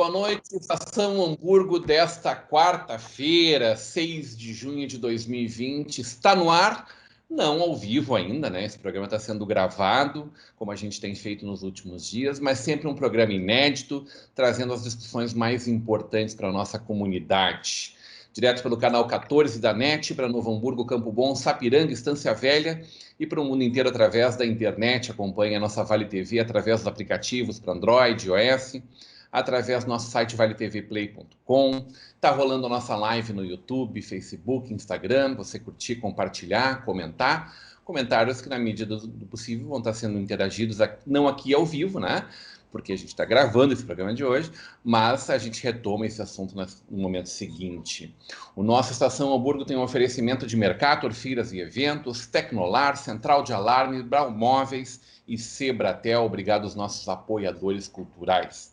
boa noite. Estação Hamburgo desta quarta-feira, 6 de junho de 2020, está no ar, não ao vivo ainda, né? Esse programa está sendo gravado, como a gente tem feito nos últimos dias, mas sempre um programa inédito, trazendo as discussões mais importantes para a nossa comunidade. Direto pelo canal 14 da NET, para Novo Hamburgo, Campo Bom, Sapiranga, Estância Velha e para o mundo inteiro através da internet. Acompanhe a nossa Vale TV através dos aplicativos para Android, iOS, através do nosso site valetvplay.com. Está rolando a nossa live no YouTube, Facebook, Instagram. Você curtir, compartilhar, comentar. Comentários que, na medida do possível, vão estar sendo interagidos, não aqui ao vivo, né? Porque a gente está gravando esse programa de hoje, mas a gente retoma esse assunto no momento seguinte. O nosso Estação Hamburgo tem um oferecimento de Mercator, feiras e eventos, Tecnolar, Central de Alarme, Brau Móveis e Sebratel. Obrigado aos nossos apoiadores culturais.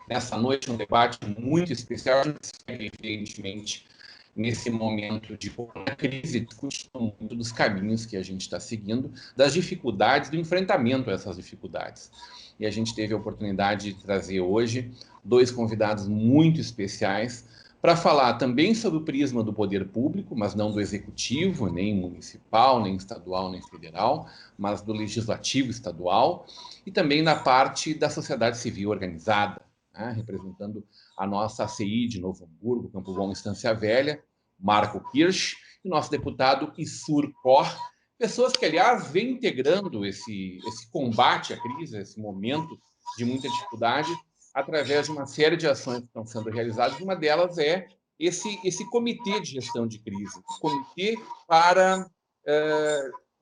Nessa noite, um debate muito especial, evidentemente, nesse momento de crise, discutindo muito dos caminhos que a gente está seguindo, das dificuldades, do enfrentamento a essas dificuldades. E a gente teve a oportunidade de trazer hoje dois convidados muito especiais para falar também sobre o prisma do poder público, mas não do executivo, nem municipal, nem estadual, nem federal, mas do legislativo estadual, e também da parte da sociedade civil organizada, né, representando a nossa ACI de Novo Hamburgo, Campo Bom, Estância Velha, Marco Kirsch, e o nosso deputado Issur Kor, pessoas que, aliás, vêm integrando esse combate à crise, esse momento de muita dificuldade, através de uma série de ações que estão sendo realizadas. Uma delas é esse comitê de gestão de crise, comitê para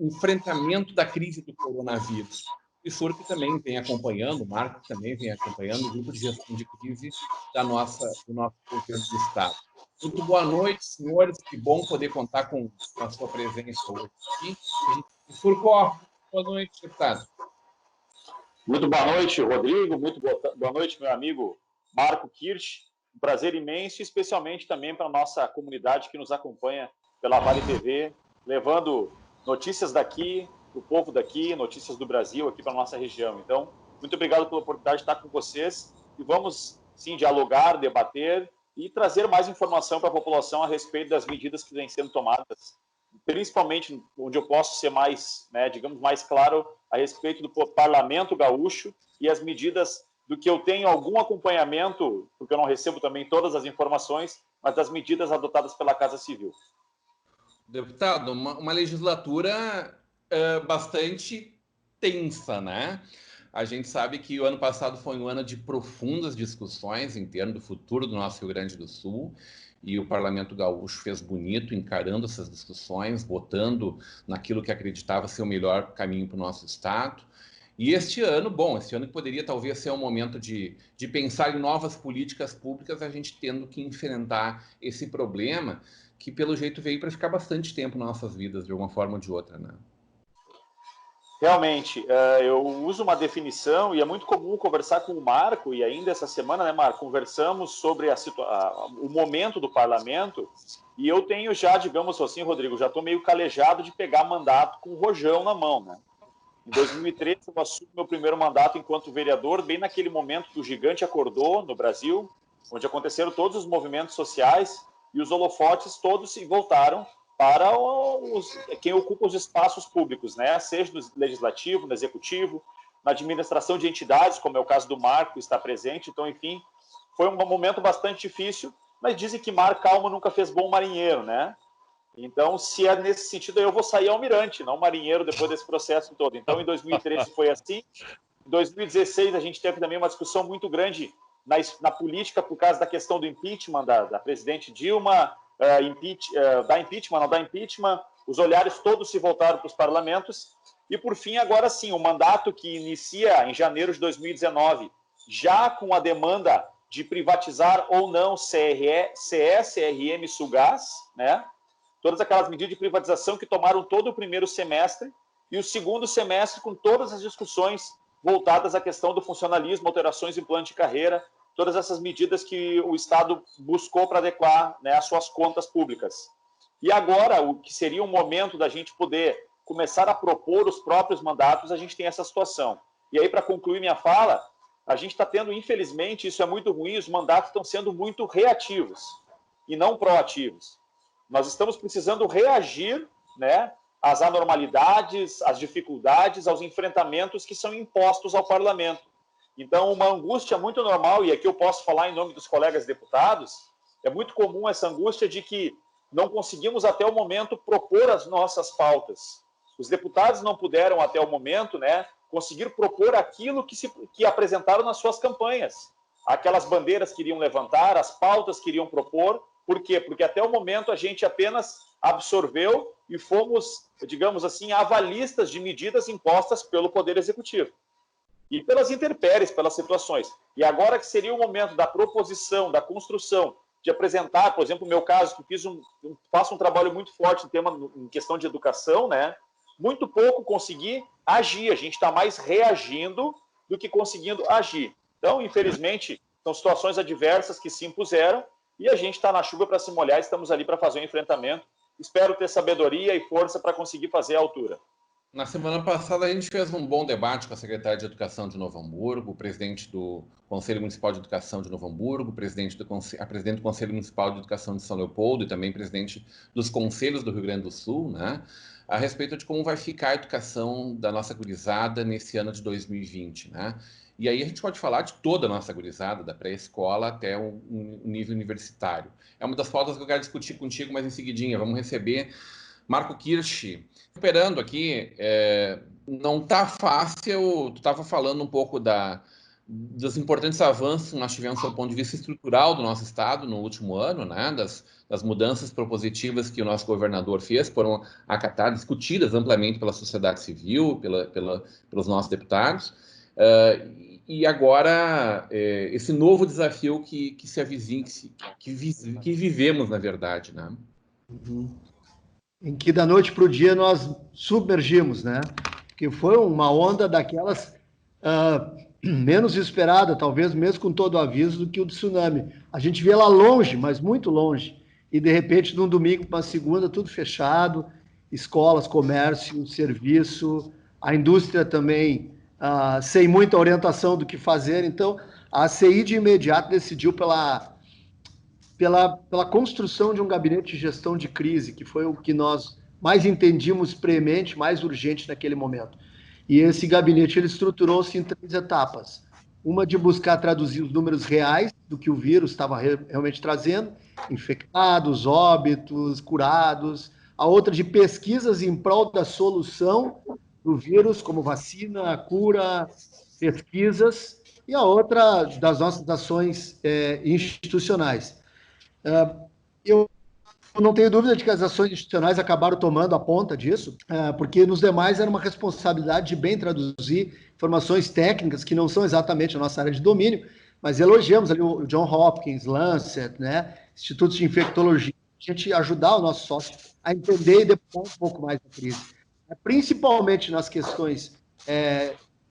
enfrentamento da crise do coronavírus. E Issur que também vem acompanhando, o Marco também vem acompanhando o grupo de gestão de crise do nosso governo do Estado. Muito boa noite, senhores. Que bom poder contar com a sua presença hoje aqui. Issur Kor, boa noite, deputado. Muito boa noite, Rodrigo. Muito boa noite, meu amigo Marco Kirsch. Um prazer imenso, especialmente também para a nossa comunidade que nos acompanha pela Vale TV, levando notícias daqui, do povo daqui, notícias do Brasil aqui para a nossa região. Então, muito obrigado pela oportunidade de estar com vocês e vamos, sim, dialogar, debater e trazer mais informação para a população a respeito das medidas que vêm sendo tomadas, principalmente onde eu posso ser mais, digamos, mais claro a respeito do Parlamento Gaúcho e as medidas do que eu tenho algum acompanhamento, porque eu não recebo também todas as informações, mas das medidas adotadas pela Casa Civil. Deputado, uma legislatura bastante tensa, né? A gente sabe que o ano passado foi um ano de profundas discussões em termos do futuro do nosso Rio Grande do Sul, e o Parlamento Gaúcho fez bonito encarando essas discussões, votando naquilo que acreditava ser o melhor caminho para o nosso Estado. E este ano que poderia talvez ser um momento de pensar em novas políticas públicas, a gente tendo que enfrentar esse problema que, pelo jeito, veio para ficar bastante tempo nas nossas vidas, de uma forma ou de outra, né? Realmente, eu uso uma definição, e é muito comum conversar com o Marco, e ainda essa semana, né, Marco, conversamos sobre o momento do parlamento, e eu tenho já, digamos assim, Rodrigo, já estou meio calejado de pegar mandato com o rojão na mão, né? Em 2013, eu assumi meu primeiro mandato enquanto vereador, bem naquele momento que o gigante acordou no Brasil, onde aconteceram todos os movimentos sociais, e os holofotes todos se voltaram para quem ocupa os espaços públicos, né? Seja no legislativo, no executivo, na administração de entidades, como é o caso do Marco, que está presente. Então, enfim, foi um momento bastante difícil, mas dizem que mar calmo nunca fez bom marinheiro, né? Então, se é nesse sentido, eu vou sair almirante, não marinheiro, depois desse processo todo. Então, em 2013 foi assim. Em 2016, a gente teve também uma discussão muito grande na política por causa da questão do impeachment da presidente Dilma, da impeachment, os olhares todos se voltaram para os parlamentos, e por fim, agora sim, o mandato que inicia em janeiro de 2019, já com a demanda de privatizar ou não CE, CRM, Sulgás, né? Todas aquelas medidas de privatização que tomaram todo o primeiro semestre, e o segundo semestre com todas as discussões voltadas à questão do funcionalismo, alterações em plano de carreira, todas essas medidas que o Estado buscou para adequar, né, as suas contas públicas. E agora, o que seria um momento da gente poder começar a propor os próprios mandatos, a gente tem essa situação. E aí, para concluir minha fala, a gente está tendo, infelizmente, isso é muito ruim, os mandatos estão sendo muito reativos e não proativos. Nós estamos precisando reagir, né, às anormalidades, às dificuldades, aos enfrentamentos que são impostos ao parlamento. Então, uma angústia muito normal, e aqui eu posso falar em nome dos colegas deputados, é muito comum essa angústia de que não conseguimos até o momento propor as nossas pautas. Os deputados não puderam até o momento, né, conseguir propor aquilo que apresentaram nas suas campanhas. Aquelas bandeiras que iriam levantar, as pautas que iriam propor. Por quê? Porque até o momento a gente apenas absorveu e fomos, digamos assim, avalistas de medidas impostas pelo Poder Executivo. E pelas intempéries, pelas situações. E agora que seria o momento da proposição, da construção, de apresentar, por exemplo, no meu caso, que faço um trabalho muito forte em questão de educação, né? Muito pouco consegui agir. A gente está mais reagindo do que conseguindo agir. Então, infelizmente, são situações adversas que se impuseram e a gente está na chuva para se molhar, estamos ali para fazer o enfrentamento. Espero ter sabedoria e força para conseguir fazer a altura. Na semana passada, a gente fez um bom debate com a secretária de Educação de Novo Hamburgo, o presidente do Conselho Municipal de Educação de Novo Hamburgo, a presidente do Conselho Municipal de Educação de São Leopoldo e também presidente dos Conselhos do Rio Grande do Sul, né, a respeito de como vai ficar a educação da nossa gurizada nesse ano de 2020, né? E aí a gente pode falar de toda a nossa gurizada, da pré-escola até o nível universitário. É uma das pautas que eu quero discutir contigo, mas em seguidinha. Vamos receber Marco Kirsch. Esperando aqui, não está fácil, tu estava falando um pouco dos importantes avanços que nós tivemos do ponto de vista estrutural do nosso Estado no último ano, né? Das mudanças propositivas que o nosso governador fez, foram acatadas, discutidas amplamente pela sociedade civil, pelos nossos deputados. E agora, esse novo desafio que se avizinha, que vivemos, na verdade, né? Uhum. Em que da noite para o dia nós submergimos, né? Que foi uma onda daquelas menos esperada, talvez mesmo com todo o aviso, do que o tsunami. A gente vê lá longe, mas muito longe, e de repente, de um domingo para uma segunda, tudo fechado, escolas, comércio, serviço, a indústria também sem muita orientação do que fazer. Então, a CI de imediato decidiu pela construção de um gabinete de gestão de crise, que foi o que nós mais entendimos premente, mais urgente naquele momento. E esse gabinete ele estruturou-se em 3 etapas. Uma de buscar traduzir os números reais do que o vírus estava realmente trazendo, infectados, óbitos, curados. A outra de pesquisas em prol da solução do vírus, como vacina, cura, pesquisas. E a outra das nossas ações institucionais. Eu não tenho dúvida de que as ações institucionais acabaram tomando a ponta disso, porque nos demais era uma responsabilidade de bem traduzir informações técnicas que não são exatamente a nossa área de domínio, mas elogiamos ali o John Hopkins, Lancet, né, institutos de infectologia, a gente ajudar o nosso sócio a entender e depurar um pouco mais da crise. Principalmente nas questões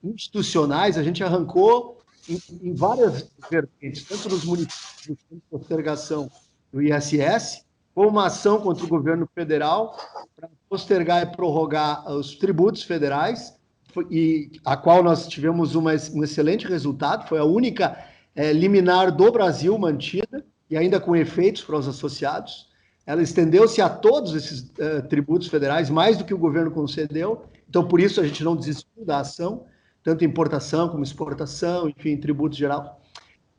institucionais, a gente arrancou em várias vertentes, tanto nos municípios de postergação do ISS, com uma ação contra o governo federal para postergar e prorrogar os tributos federais, e a qual nós tivemos um excelente resultado, foi a única liminar do Brasil mantida, e ainda com efeitos para os associados. Ela estendeu-se a todos esses tributos federais, mais do que o governo concedeu, então por isso a gente não desistiu da ação, tanto importação como exportação, enfim, tributos geral.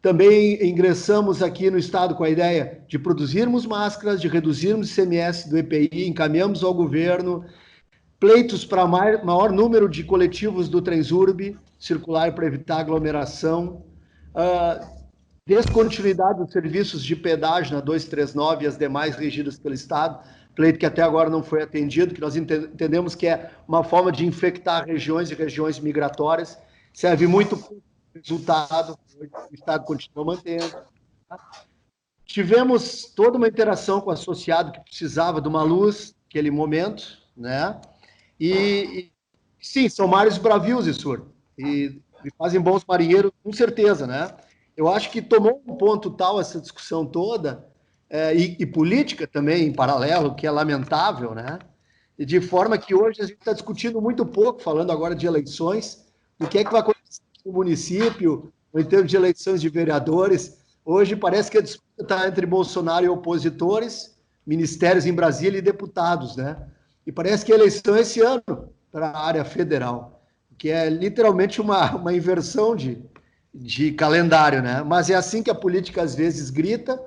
Também ingressamos aqui no Estado com a ideia de produzirmos máscaras, de reduzirmos o ICMS do EPI, encaminhamos ao governo pleitos para maior número de coletivos do Transurb circular para evitar aglomeração, descontinuidade dos serviços de pedágio na 239 e as demais regidas pelo Estado, pleito que até agora não foi atendido, que nós entendemos que é uma forma de infectar regiões e regiões migratórias, serve muito pouco resultado, o Estado continua mantendo. Tivemos toda uma interação com o associado que precisava de uma luz naquele momento, né? E sim, são mares bravios, Issur, e fazem bons marinheiros, com certeza, né? Eu acho que tomou um ponto tal essa discussão toda, e política também em paralelo, que é lamentável, né? E de forma que hoje a gente está discutindo muito pouco, falando agora de eleições, do que é que vai acontecer no município, ou em termos de eleições de vereadores. Hoje parece que a disputa está entre Bolsonaro e opositores, ministérios em Brasília e deputados, né? E parece que a eleição é esse ano para a área federal, que é literalmente uma inversão de calendário, né? Mas é assim que a política às vezes grita.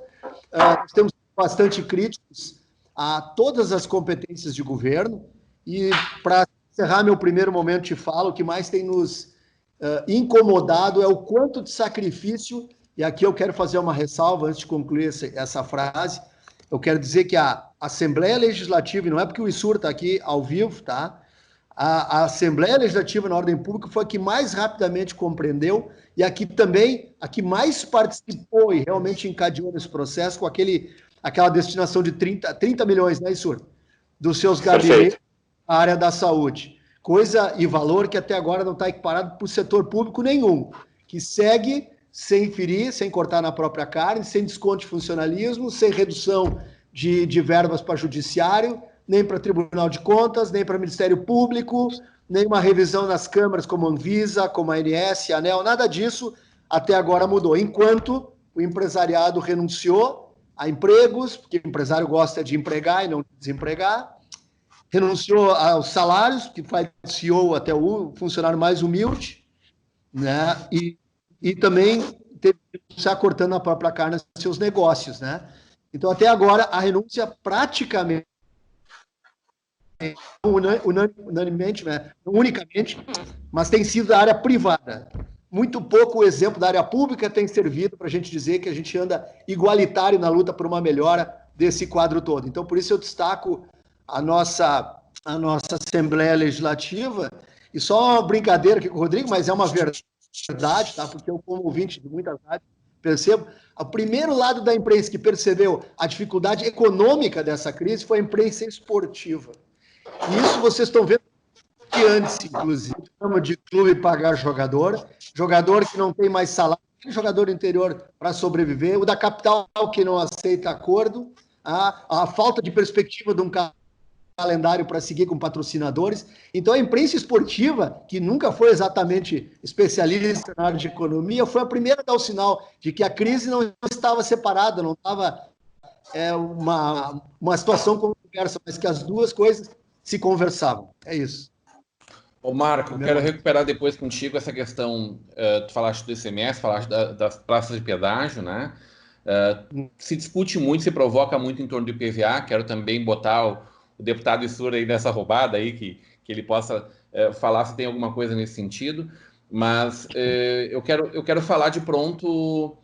Nós temos bastante críticos a todas as competências de governo e, para encerrar meu primeiro momento, te falo, o que mais tem nos incomodado é o quanto de sacrifício, e aqui eu quero fazer uma ressalva antes de concluir essa frase. Eu quero dizer que a Assembleia Legislativa, e não é porque o ISUR está aqui ao vivo, tá? A Assembleia Legislativa na ordem pública foi a que mais rapidamente compreendeu e aqui também a que mais participou e realmente encadeou nesse processo com aquela destinação de 30 milhões, né, ISUR? Dos seus gabinetes à área da saúde. Coisa e valor que até agora não está equiparado para o setor público nenhum, que segue sem ferir, sem cortar na própria carne, sem desconto de funcionalismo, sem redução de verbas para judiciário, nem para Tribunal de Contas, nem para Ministério Público, nem uma revisão nas câmaras como a Anvisa, como a ANS, a ANEEL, nada disso até agora mudou. Enquanto o empresariado renunciou a empregos, porque o empresário gosta de empregar e não de desempregar, renunciou aos salários, que faz o CEO até o funcionário mais humilde, né? E também teve que estar cortando na própria carne seus negócios, né? Então, até agora, a renúncia praticamente, unanimemente, né? Não unicamente, mas tem sido da área privada. Muito pouco o exemplo da área pública tem servido para a gente dizer que a gente anda igualitário na luta por uma melhora desse quadro todo. Então, por isso eu destaco a nossa Assembleia Legislativa, e só uma brincadeira aqui com o Rodrigo, mas é uma verdade, tá? Porque eu, como ouvinte de muitas rádios, percebo, o primeiro lado da imprensa que percebeu a dificuldade econômica dessa crise foi a imprensa esportiva. E isso vocês estão vendo que antes, inclusive, chama de clube pagar jogador que não tem mais salário, jogador interior para sobreviver, o da capital que não aceita acordo, a falta de perspectiva de um calendário para seguir com patrocinadores. Então, a imprensa esportiva, que nunca foi exatamente especialista na área de economia, foi a primeira a dar o sinal de que a crise não estava separada, não estava uma situação conversa, mas que as duas coisas se conversavam. É isso. Ô Marco, eu quero recuperar depois contigo essa questão, tu falaste do ICMS, falaste das praças de pedágio, né? Se discute muito, se provoca muito em torno do IPVA, quero também botar o deputado ISUR aí nessa roubada aí, que ele possa falar se tem alguma coisa nesse sentido, mas eu quero falar de pronto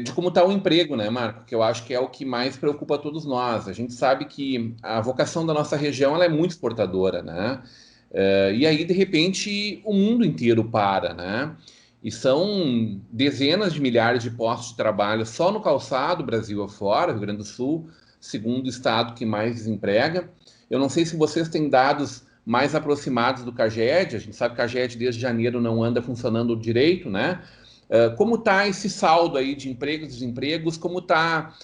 de como está o emprego, né, Marco? Que eu acho que é o que mais preocupa todos nós. A gente sabe que a vocação da nossa região ela é muito exportadora, né? E aí, de repente, o mundo inteiro para, né? E são dezenas de milhares de postos de trabalho só no calçado, Brasil afora, Rio Grande do Sul, segundo estado que mais desemprega. Eu não sei se vocês têm dados mais aproximados do CAGED, a gente sabe que o CAGED desde janeiro não anda funcionando direito, né? Como está esse saldo aí de empregos e desempregos, como está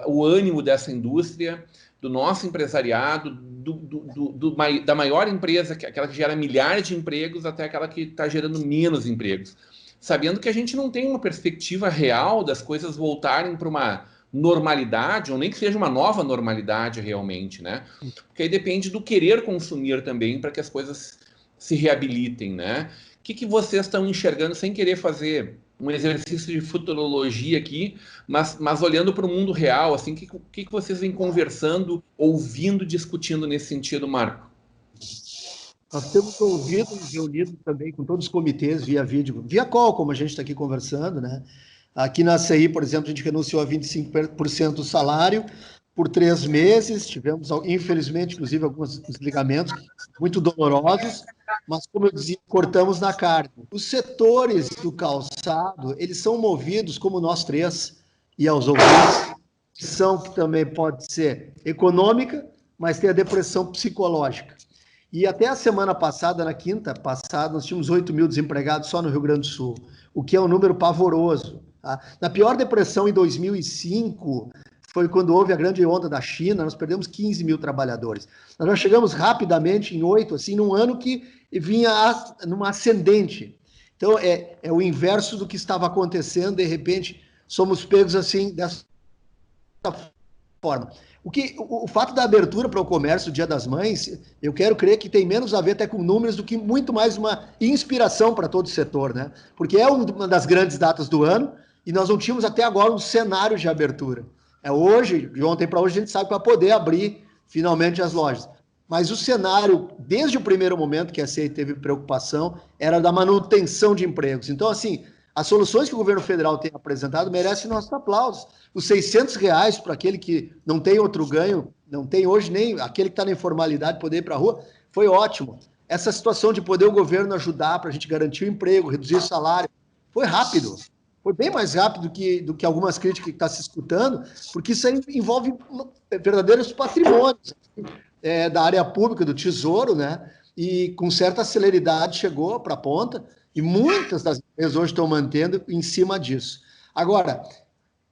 o ânimo dessa indústria, do nosso empresariado, da maior empresa, aquela que gera milhares de empregos, até aquela que está gerando menos empregos. Sabendo que a gente não tem uma perspectiva real das coisas voltarem para uma normalidade, ou nem que seja uma nova normalidade realmente, né? Porque aí depende do querer consumir também para que as coisas se reabilitem, né? O que vocês estão enxergando, sem querer fazer um exercício de futurologia aqui, mas olhando para o mundo real, assim, o que vocês vêm conversando, ouvindo, discutindo nesse sentido, Marco? Nós temos ouvido e reunido também com todos os comitês via vídeo, via call, como a gente está aqui conversando, né? Aqui na CI, por exemplo, a gente renunciou a 25% do salário por 3 meses, tivemos, infelizmente, inclusive, alguns desligamentos muito dolorosos, mas, como eu dizia, cortamos na carne. Os setores do calçado, eles são movidos, como nós três, e aos ouvintes, que também pode ser econômica, mas tem a depressão psicológica. E até a semana passada, na quinta passada, nós tínhamos 8 mil desempregados só no Rio Grande do Sul, o que é um número pavoroso. Tá? Na pior depressão, em 2005, foi quando houve a grande onda da China, nós perdemos 15 mil trabalhadores. Nós já chegamos rapidamente em 8, assim, num ano que vinha numa ascendente. Então, é o inverso do que estava acontecendo, de repente, somos pegos assim, dessa forma. O fato da abertura para o comércio do Dia das Mães, eu quero crer que tem menos a ver até com números do que muito mais uma inspiração para todo o setor, né? Porque é uma das grandes datas do ano e nós não tínhamos até agora um cenário de abertura. Hoje, de ontem para hoje, a gente sabe que vai poder abrir finalmente as lojas. Mas o cenário, desde o primeiro momento que a CEI teve preocupação, era da manutenção de empregos. Então, assim, as soluções que o governo federal tem apresentado merecem nossos aplausos. Os R$600 para aquele que não tem outro ganho, não tem hoje nem aquele que está na informalidade poder ir para a rua, foi ótimo. Essa situação de poder o governo ajudar para a gente garantir o emprego, reduzir o salário, foi rápido. Foi bem mais rápido do que algumas críticas que está se escutando, porque isso aí envolve verdadeiros patrimônios da área pública, do Tesouro, né? E com certa celeridade chegou para a ponta, e muitas das empresas hoje estão mantendo em cima disso. Agora,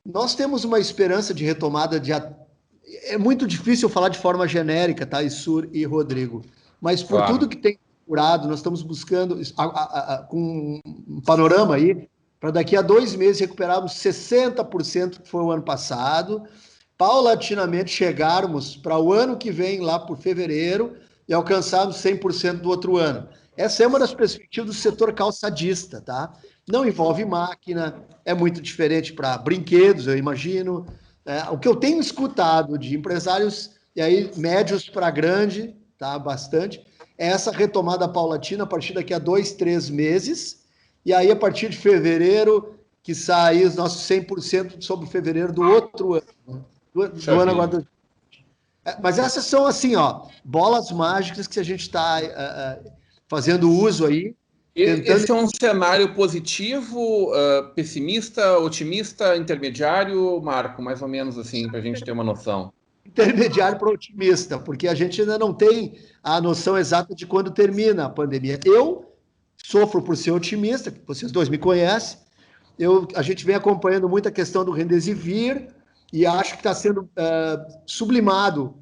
nós temos uma esperança de retomada de... É muito difícil falar de forma genérica, tá, Issur e Rodrigo, mas por tudo que tem curado, nós estamos buscando com um panorama aí, para daqui a 2 meses recuperarmos 60% que foi o ano passado, paulatinamente chegarmos para o ano que vem, lá por fevereiro, e alcançarmos 100% do outro ano. Essa é uma das perspectivas do setor calçadista, tá? Não envolve máquina, é muito diferente para brinquedos, eu imagino. O que eu tenho escutado de empresários, e aí médios para grande, tá? Bastante, é essa retomada paulatina a partir daqui a 2, 3 meses, e aí a partir de fevereiro, que sai os nossos 100% sobre fevereiro do outro ano, né? do ano agora. Mas essas são, assim, ó, bolas mágicas que a gente está fazendo uso aí. Esse é um cenário positivo, pessimista, otimista, intermediário, Marco, mais ou menos assim, para a gente ter uma noção. Intermediário para otimista, porque a gente ainda não tem a noção exata de quando termina a pandemia. Eu sofro por ser otimista, vocês dois me conhecem, a gente vem acompanhando muito a questão do Remdesivir, e acho que está sendo sublimado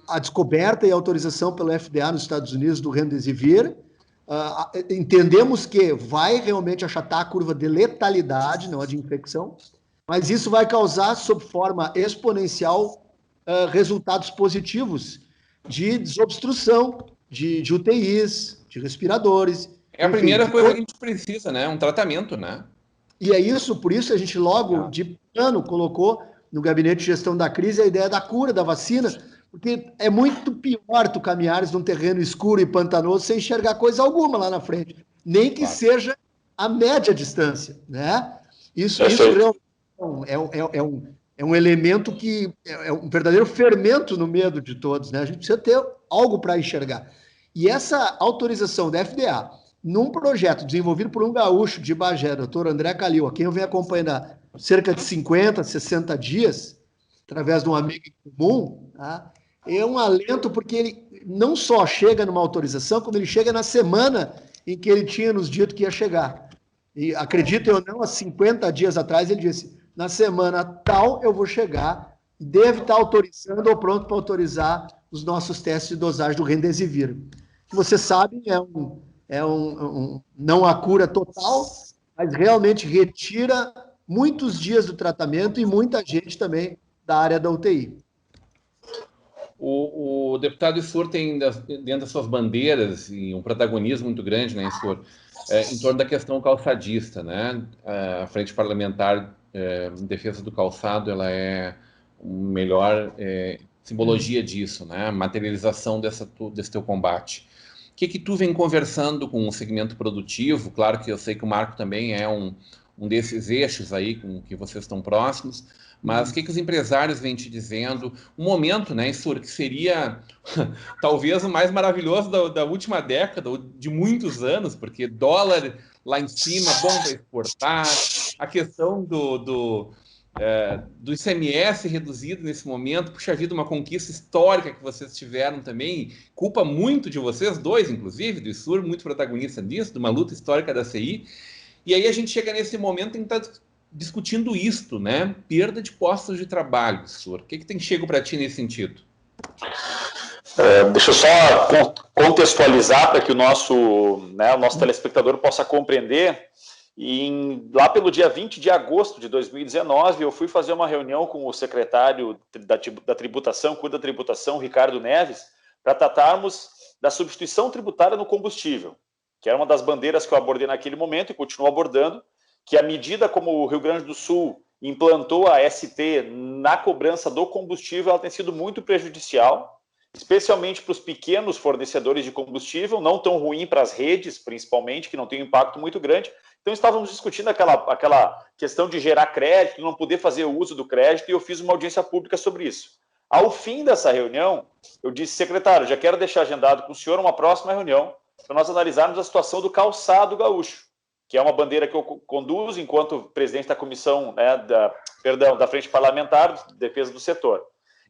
a descoberta e autorização pelo FDA nos Estados Unidos do Remdesivir. Entendemos que vai realmente achatar a curva de letalidade, não a de infecção, mas isso vai causar, sob forma exponencial, resultados positivos de desobstrução de UTIs, de respiradores. É a primeira coisa que a gente precisa, né? Um tratamento, né? E é isso, por isso a gente logo de plano colocou no gabinete de gestão da crise a ideia da cura, da vacina, porque é muito pior tu caminhares num terreno escuro e pantanoso sem enxergar coisa alguma lá na frente, nem que seja a média distância, né? Isso realmente é um elemento que é um verdadeiro fermento no medo de todos, né? A gente precisa ter algo para enxergar. E essa autorização da FDA, num projeto desenvolvido por um gaúcho de Bagé, doutor André Calil, a quem eu venho acompanhando há cerca de 50, 60 dias, através de um amigo em comum, tá? É um alento porque ele não só chega numa autorização, como ele chega na semana em que ele tinha nos dito que ia chegar. E acredito eu não, há 50 dias atrás ele disse, na semana tal eu vou chegar, deve estar autorizando ou pronto para autorizar os nossos testes de dosagem do Remdesivir. Você sabe, não a cura total, mas realmente retira muitos dias do tratamento e muita gente também da área da UTI. O deputado Issur tem dentro das suas bandeiras e um protagonismo muito grande, né, Issur, em torno da questão calçadista, né? A Frente Parlamentar em Defesa do Calçado, ela é a melhor simbologia disso, né? A materialização desse teu combate. O que tu vem conversando com o segmento produtivo? Claro que eu sei que o Marco também é um desses eixos aí com que vocês estão próximos, mas o que os empresários vêm te dizendo? Um momento, né, Issur, que seria talvez o mais maravilhoso da última década, ou de muitos anos, porque dólar lá em cima, bom para exportar, a questão do ICMS reduzido nesse momento, puxa vida, uma conquista histórica que vocês tiveram também, culpa muito de vocês dois, inclusive, do Issur, muito protagonista disso, de uma luta histórica da CI, e aí a gente chega nesse momento em que está discutindo isto, né? Perda de postos de trabalho, Issur. O que tem chego para ti nesse sentido? Deixa eu só contextualizar para que o nosso telespectador possa compreender. Lá pelo dia 20 de agosto de 2019, eu fui fazer uma reunião com o secretário da Tributação, cuida da Tributação, Ricardo Neves, para tratarmos da substituição tributária no combustível, que era uma das bandeiras que eu abordei naquele momento e continuo abordando, que a medida como o Rio Grande do Sul implantou a ST na cobrança do combustível, ela tem sido muito prejudicial, especialmente para os pequenos fornecedores de combustível, não tão ruim para as redes, principalmente, que não tem um impacto muito grande. Então, estávamos discutindo aquela questão de gerar crédito, não poder fazer o uso do crédito, e eu fiz uma audiência pública sobre isso. Ao fim dessa reunião, eu disse, secretário, já quero deixar agendado com o senhor uma próxima reunião para nós analisarmos a situação do calçado gaúcho, que é uma bandeira que eu conduzo enquanto presidente da comissão, da Frente Parlamentar de Defesa do Setor.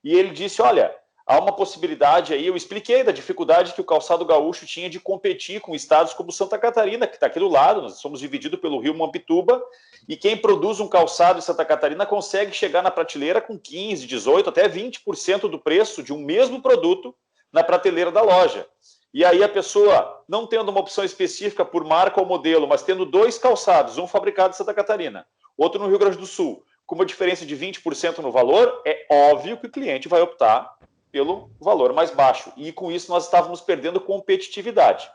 E ele disse, olha, há uma possibilidade aí, eu expliquei da dificuldade que o calçado gaúcho tinha de competir com estados como Santa Catarina, que está aqui do lado, nós somos divididos pelo rio Mampituba, e quem produz um calçado em Santa Catarina consegue chegar na prateleira com 15%, 18%, até 20% do preço de um mesmo produto na prateleira da loja. E aí a pessoa, não tendo uma opção específica por marca ou modelo, mas tendo dois calçados, um fabricado em Santa Catarina, outro no Rio Grande do Sul, com uma diferença de 20% no valor, é óbvio que o cliente vai optar pelo valor mais baixo. E com isso nós estávamos perdendo competitividade.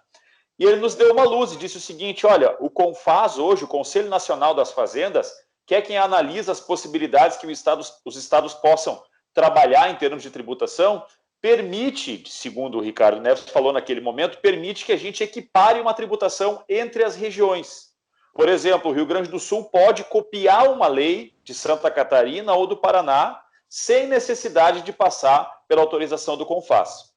E ele nos deu uma luz e disse o seguinte, olha, o CONFAS hoje, o Conselho Nacional das Fazendas, que é quem analisa as possibilidades que os estados possam trabalhar em termos de tributação, permite, segundo o Ricardo Neves falou naquele momento, permite que a gente equipare uma tributação entre as regiões. Por exemplo, o Rio Grande do Sul pode copiar uma lei de Santa Catarina ou do Paraná sem necessidade de passar pela autorização do CONFAS.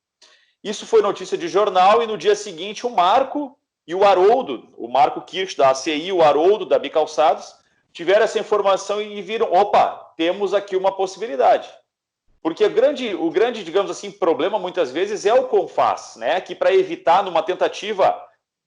Isso foi notícia de jornal e no dia seguinte o Marco e o Haroldo, o Marco Kirsch da ACI, o Haroldo da Bicalçados, tiveram essa informação e viram, opa, temos aqui uma possibilidade. Porque o grande, digamos assim, problema muitas vezes é o CONFAS, né? Que para evitar, numa tentativa,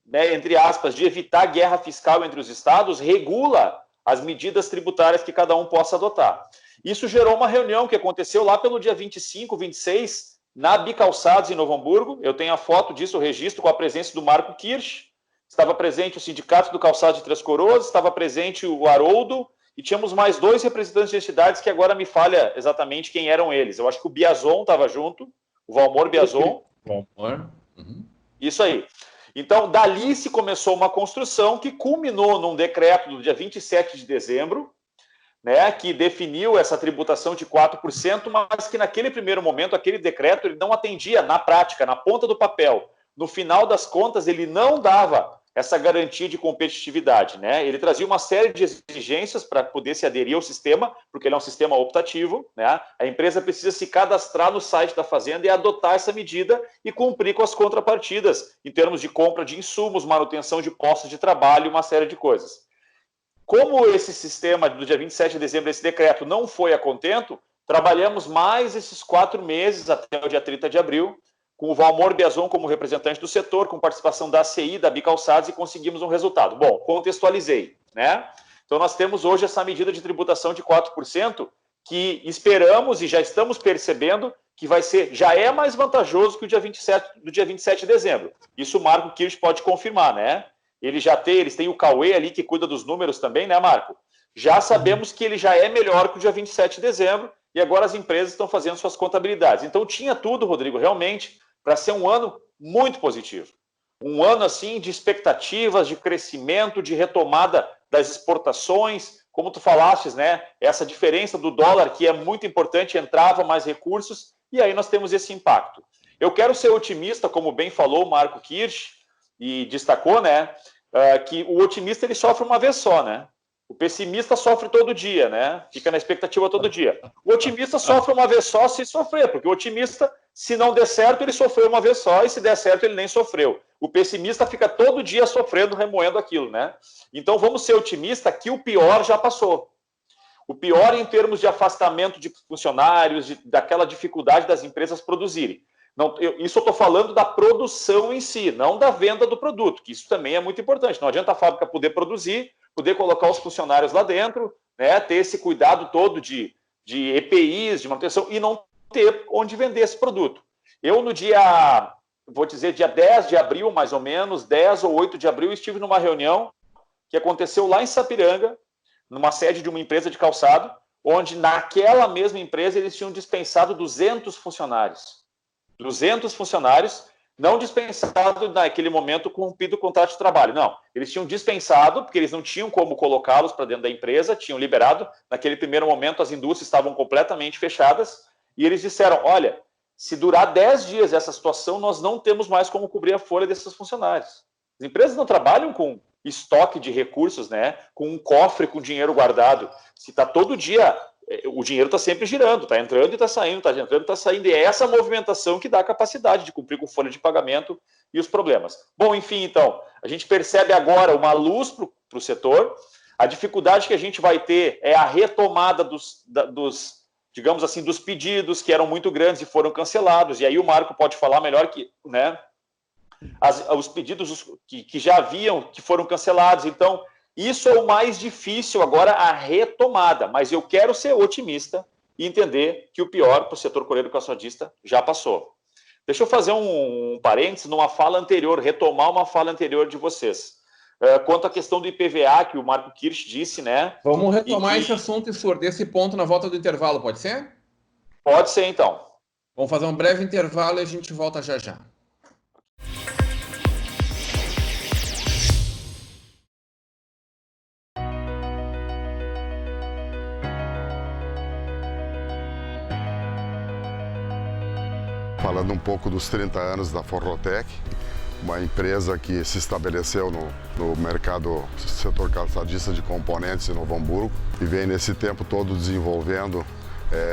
né, entre aspas, de evitar guerra fiscal entre os estados, regula as medidas tributárias que cada um possa adotar. Isso gerou uma reunião que aconteceu lá pelo dia 25, 26, na Bicalçados, em Novo Hamburgo. Eu tenho a foto disso, o registro, com a presença do Marco Kirsch. Estava presente o Sindicato do Calçado de Três Coroas, estava presente o Haroldo, e tínhamos mais dois representantes de entidades que agora me falha exatamente quem eram eles. Eu acho que o Biazon estava junto, o Valmor Biazon. Valmor. Uhum. Isso aí. Então, dali se começou uma construção que culminou num decreto do dia 27 de dezembro, né, que definiu essa tributação de 4%, mas que naquele primeiro momento, aquele decreto, ele não atendia na prática, na ponta do papel. No final das contas, ele não dava essa garantia de competitividade, né? Ele trazia uma série de exigências para poder se aderir ao sistema, porque ele é um sistema optativo, né? A empresa precisa se cadastrar no site da Fazenda e adotar essa medida e cumprir com as contrapartidas, em termos de compra de insumos, manutenção de postos de trabalho e uma série de coisas. Como esse sistema do dia 27 de dezembro, esse decreto não foi a contento, trabalhamos mais esses 4 meses até o dia 30 de abril, com o Valmor Biazon como representante do setor, com participação da ACI, da Bicalçados, e conseguimos um resultado. Bom, contextualizei, né? Então, nós temos hoje essa medida de tributação de 4%, que esperamos e já estamos percebendo que já é mais vantajoso que o dia 27, do dia 27 de dezembro. Isso o Marco Kirsch pode confirmar, né? Eles têm o Cauê ali que cuida dos números também, né, Marco? Já sabemos que ele já é melhor que o dia 27 de dezembro, e agora as empresas estão fazendo suas contabilidades. Então, tinha tudo, Rodrigo, realmente, para ser um ano muito positivo. Um ano, assim, de expectativas, de crescimento, de retomada das exportações, como tu falastes, né? Essa diferença do dólar, que é muito importante, entrava mais recursos, e aí nós temos esse impacto. Eu quero ser otimista, como bem falou o Marco Kirsch, e destacou, né, que o otimista ele sofre uma vez só, né? O pessimista sofre todo dia, né? Fica na expectativa todo dia. O otimista sofre uma vez só se sofrer, porque o otimista, se não der certo, ele sofreu uma vez só, e se der certo, ele nem sofreu. O pessimista fica todo dia sofrendo, remoendo aquilo, né? Então, vamos ser otimistas que o pior já passou. O pior em termos de afastamento de funcionários, daquela dificuldade das empresas produzirem. Isso eu estou falando da produção em si, não da venda do produto, que isso também é muito importante. Não adianta a fábrica poder produzir, poder colocar os funcionários lá dentro, né, ter esse cuidado todo de EPIs, de manutenção, e não ter onde vender esse produto. Eu, no dia 10 de abril, mais ou menos, 10 ou 8 de abril, estive numa reunião que aconteceu lá em Sapiranga, numa sede de uma empresa de calçado, onde naquela mesma empresa eles tinham dispensado 200 funcionários. 200 funcionários, não dispensado naquele momento cumprido o contrato de trabalho, não. Eles tinham dispensado, porque eles não tinham como colocá-los para dentro da empresa, tinham liberado. Naquele primeiro momento as indústrias estavam completamente fechadas e eles disseram, olha, se durar 10 dias essa situação, nós não temos mais como cobrir a folha desses funcionários. As empresas não trabalham com estoque de recursos, né? Com um cofre com dinheiro guardado. Se está todo dia, o dinheiro está sempre girando, está entrando e está saindo, está entrando e está saindo. E é essa movimentação que dá a capacidade de cumprir com folha de pagamento e os problemas. Bom, enfim, então, a gente percebe agora uma luz para o setor. A dificuldade que a gente vai ter é a retomada dos, digamos assim, dos pedidos que eram muito grandes e foram cancelados. E aí o Marco pode falar melhor que, né? Os pedidos que já haviam, que foram cancelados. Então, isso é o mais difícil agora, a retomada. Mas eu quero ser otimista e entender que o pior para o setor coleiro calçadista já passou. Deixa eu fazer um parênteses numa fala anterior, retomar uma fala anterior de vocês. Quanto à questão do IPVA, que o Marco Kirsch disse, né? Vamos retomar esse assunto e for desse ponto na volta do intervalo, pode ser? Pode ser, então. Vamos fazer um breve intervalo e a gente volta já já. Falando um pouco dos 30 anos da Forrotec, uma empresa que se estabeleceu no mercado setor calçadista de componentes em Novo Hamburgo e vem nesse tempo todo desenvolvendo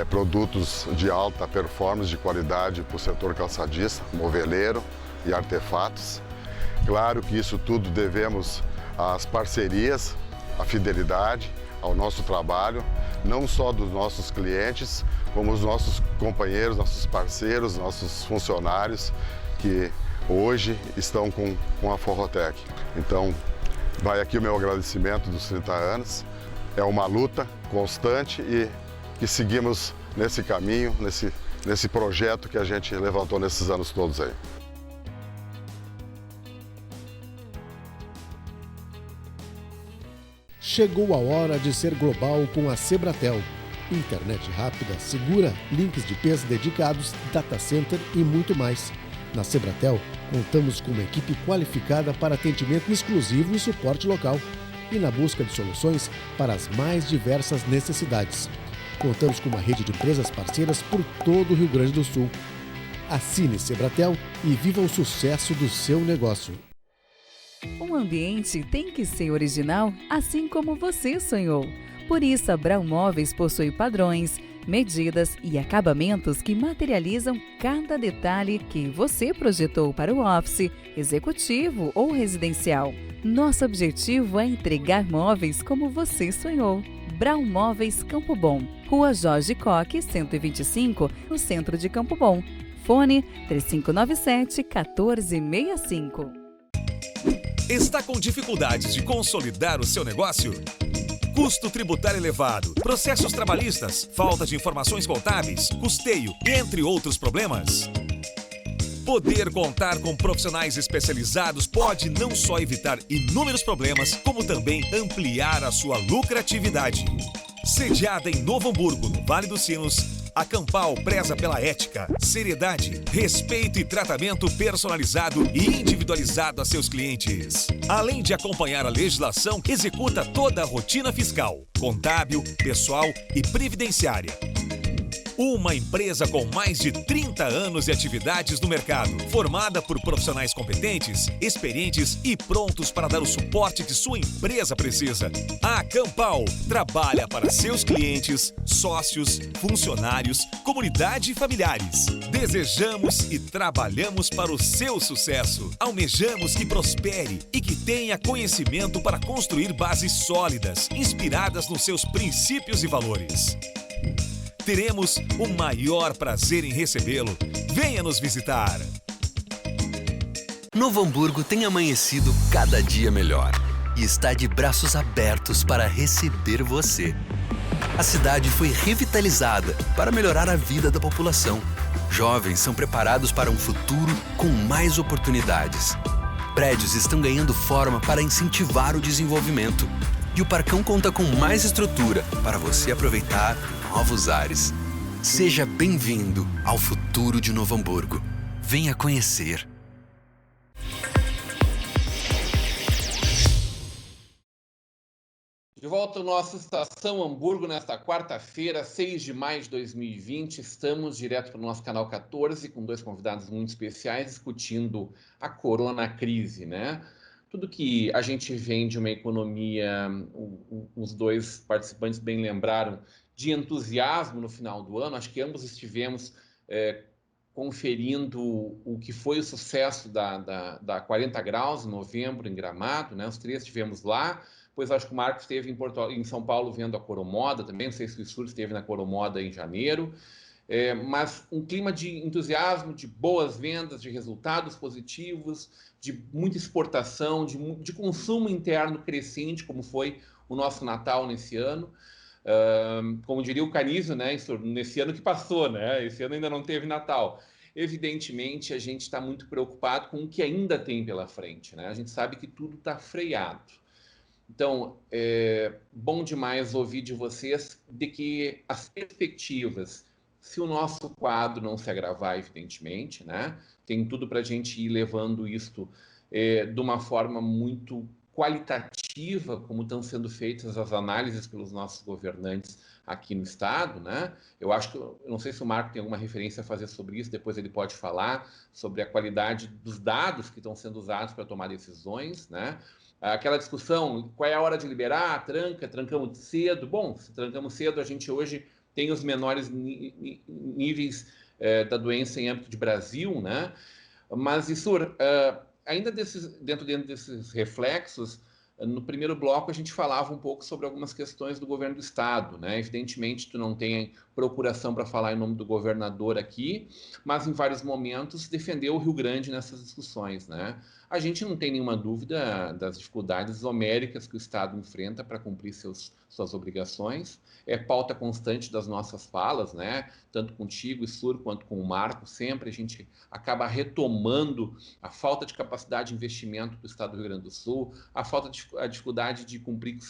produtos de alta performance, de qualidade para o setor calçadista, moveleiro e artefatos. Claro que isso tudo devemos às parcerias, à fidelidade, ao nosso trabalho, não só dos nossos clientes, como os nossos companheiros, nossos parceiros, nossos funcionários que hoje estão com a Forrotec. Então, vai aqui o meu agradecimento dos 30 anos. É uma luta constante e que seguimos nesse caminho, nesse projeto que a gente levantou nesses anos todos aí. Chegou a hora de ser global com a Sebratel. Internet rápida, segura, links de peso dedicados, data center e muito mais. Na Sebratel, contamos com uma equipe qualificada para atendimento exclusivo e suporte local e na busca de soluções para as mais diversas necessidades. Contamos com uma rede de empresas parceiras por todo o Rio Grande do Sul. Assine Sebratel e viva o sucesso do seu negócio. Um ambiente tem que ser original, assim como você sonhou. Por isso, a Brown Móveis possui padrões, medidas e acabamentos que materializam cada detalhe que você projetou para o office, executivo ou residencial. Nosso objetivo é entregar móveis como você sonhou. Brown Móveis Campo Bom, Rua Jorge Coque, 125, no centro de Campo Bom. Fone 3597-1465. Está com dificuldades de consolidar o seu negócio? Custo tributário elevado, processos trabalhistas, falta de informações contábeis, custeio, entre outros problemas? Poder contar com profissionais especializados pode não só evitar inúmeros problemas, como também ampliar a sua lucratividade. Sediada em Novo Hamburgo, no Vale dos Sinos, a Campal preza pela ética, seriedade, respeito e tratamento personalizado e individualizado a seus clientes. Além de acompanhar a legislação, executa toda a rotina fiscal, contábil, pessoal e previdenciária. Uma empresa com mais de 30 anos de atividades no mercado, formada por profissionais competentes, experientes e prontos para dar o suporte que sua empresa precisa. A Campal trabalha para seus clientes, sócios, funcionários, comunidade e familiares. Desejamos e trabalhamos para o seu sucesso. Almejamos que prospere e que tenha conhecimento para construir bases sólidas, inspiradas nos seus princípios e valores. Teremos o maior prazer em recebê-lo. Venha nos visitar. Novo Hamburgo tem amanhecido cada dia melhor e está de braços abertos para receber você. A cidade foi revitalizada para melhorar a vida da população, Jovens são preparados para um futuro com mais oportunidades. Prédios estão ganhando forma para incentivar o desenvolvimento. E o Parcão conta com mais estrutura para você aproveitar novos ares. Seja bem-vindo ao futuro de Novo Hamburgo. Venha conhecer. De volta ao nosso Estação Hamburgo nesta quarta-feira, 6 de maio de 2020. Estamos direto para o nosso canal 14 com dois convidados muito especiais discutindo a corona crise, né? Tudo que a gente vem de uma economia, os dois participantes bem lembraram, de entusiasmo no final do ano. Acho que ambos estivemos conferindo o que foi o sucesso da 40 graus em novembro em Gramado, né? Os três estivemos lá. Pois acho que o Marcos esteve em São Paulo vendo a Coromoda também, não sei se o Sul esteve na Coromoda em janeiro, mas um clima de entusiasmo, de boas vendas, de resultados positivos, de muita exportação, de consumo interno crescente, como foi o nosso Natal nesse ano. Como diria o Canísio, né, nesse ano que passou, né, esse ano ainda não teve Natal. Evidentemente, a gente está muito preocupado com o que ainda tem pela frente, né? A gente sabe que tudo está freado. Então, é bom demais ouvir de vocês de que as perspectivas, se o nosso quadro não se agravar, evidentemente, né, tem tudo para a gente ir levando isto de uma forma muito qualitativa, como estão sendo feitas as análises pelos nossos governantes aqui no Estado, né? Eu acho que, eu não sei se o Marco tem alguma referência a fazer sobre isso, depois ele pode falar sobre a qualidade dos dados que estão sendo usados para tomar decisões, né? Aquela discussão, qual é a hora de liberar, trancamos cedo. Bom, se trancamos cedo, a gente hoje tem os menores níveis da doença em âmbito de Brasil, né? Mas, Issur, ainda dentro desses reflexos, no primeiro bloco a gente falava um pouco sobre algumas questões do governo do Estado, né? Evidentemente, tu não tem procuração para falar em nome do governador aqui, mas em vários momentos defendeu o Rio Grande nessas discussões, né? A gente não tem nenhuma dúvida das dificuldades homéricas que o Estado enfrenta para cumprir suas obrigações. É pauta constante das nossas falas, né? Tanto contigo, Issur, quanto com o Marco, sempre a gente acaba retomando a falta de capacidade de investimento do Estado do Rio Grande do Sul, a dificuldade de cumprir com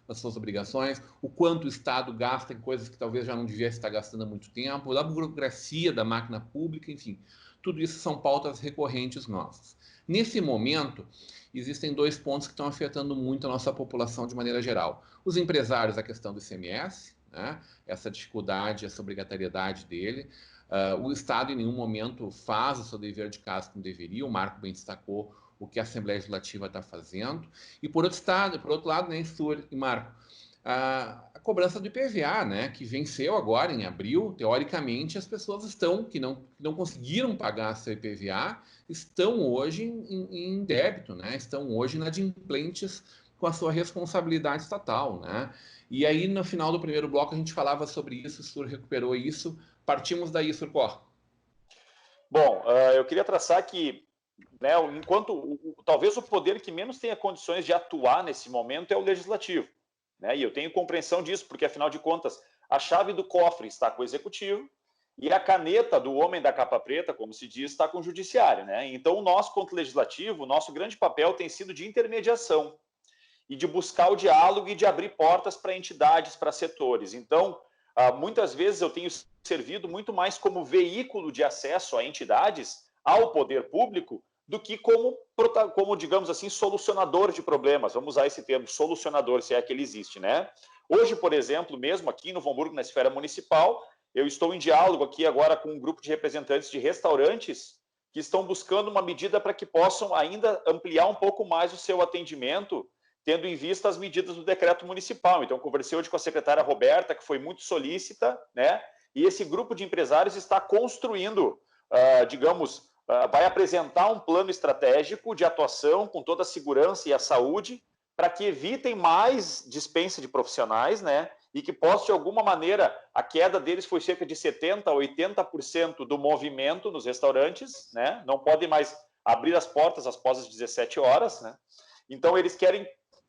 as suas obrigações, o quanto o Estado gasta em coisas que talvez já não devia estar gastando há muito tempo, a burocracia da máquina pública, enfim. Tudo isso são pautas recorrentes nossas. Nesse momento, existem dois pontos que estão afetando muito a nossa população de maneira geral. Os empresários, a questão do ICMS, né? Essa dificuldade, essa obrigatoriedade dele. O Estado, em nenhum momento, faz o seu dever de casa como deveria. O Marco bem destacou o que a Assembleia Legislativa está fazendo. E, por outro lado, né, Issur e Marco, a cobrança do IPVA, né, que venceu agora em abril. Teoricamente, as pessoas que não conseguiram pagar seu IPVA estão hoje em débito, né, estão hoje inadimplentes com a sua responsabilidade estatal, né? E aí, no final do primeiro bloco, a gente falava sobre isso, o Issur recuperou isso. Partimos daí, Issur. Bom, eu queria traçar que, né, talvez o poder que menos tenha condições de atuar nesse momento é o legislativo. Né? E eu tenho compreensão disso, porque, afinal de contas, a chave do cofre está com o executivo e a caneta do homem da capa preta, como se diz, está com o judiciário. Né? Então, nós, quanto legislativo, nosso grande papel tem sido de intermediação e de buscar o diálogo e de abrir portas para entidades, para setores. Então, muitas vezes eu tenho servido muito mais como veículo de acesso a entidades, ao poder público, do que como, digamos assim, solucionador de problemas. Vamos usar esse termo, solucionador, se é que ele existe, né? Hoje, por exemplo, mesmo aqui no Novo Hamburgo, na esfera municipal, eu estou em diálogo aqui agora com um grupo de representantes de restaurantes que estão buscando uma medida para que possam ainda ampliar um pouco mais o seu atendimento, tendo em vista as medidas do decreto municipal. Então, conversei hoje com a secretária Roberta, que foi muito solícita, né? E esse grupo de empresários está construindo, vai apresentar um plano estratégico de atuação com toda a segurança e a saúde para que evitem mais dispensa de profissionais, né? E que possa, de alguma maneira, a queda deles foi cerca de 70% a 80% do movimento nos restaurantes, né? Não podem mais abrir as portas após as 17 horas, né? Então, eles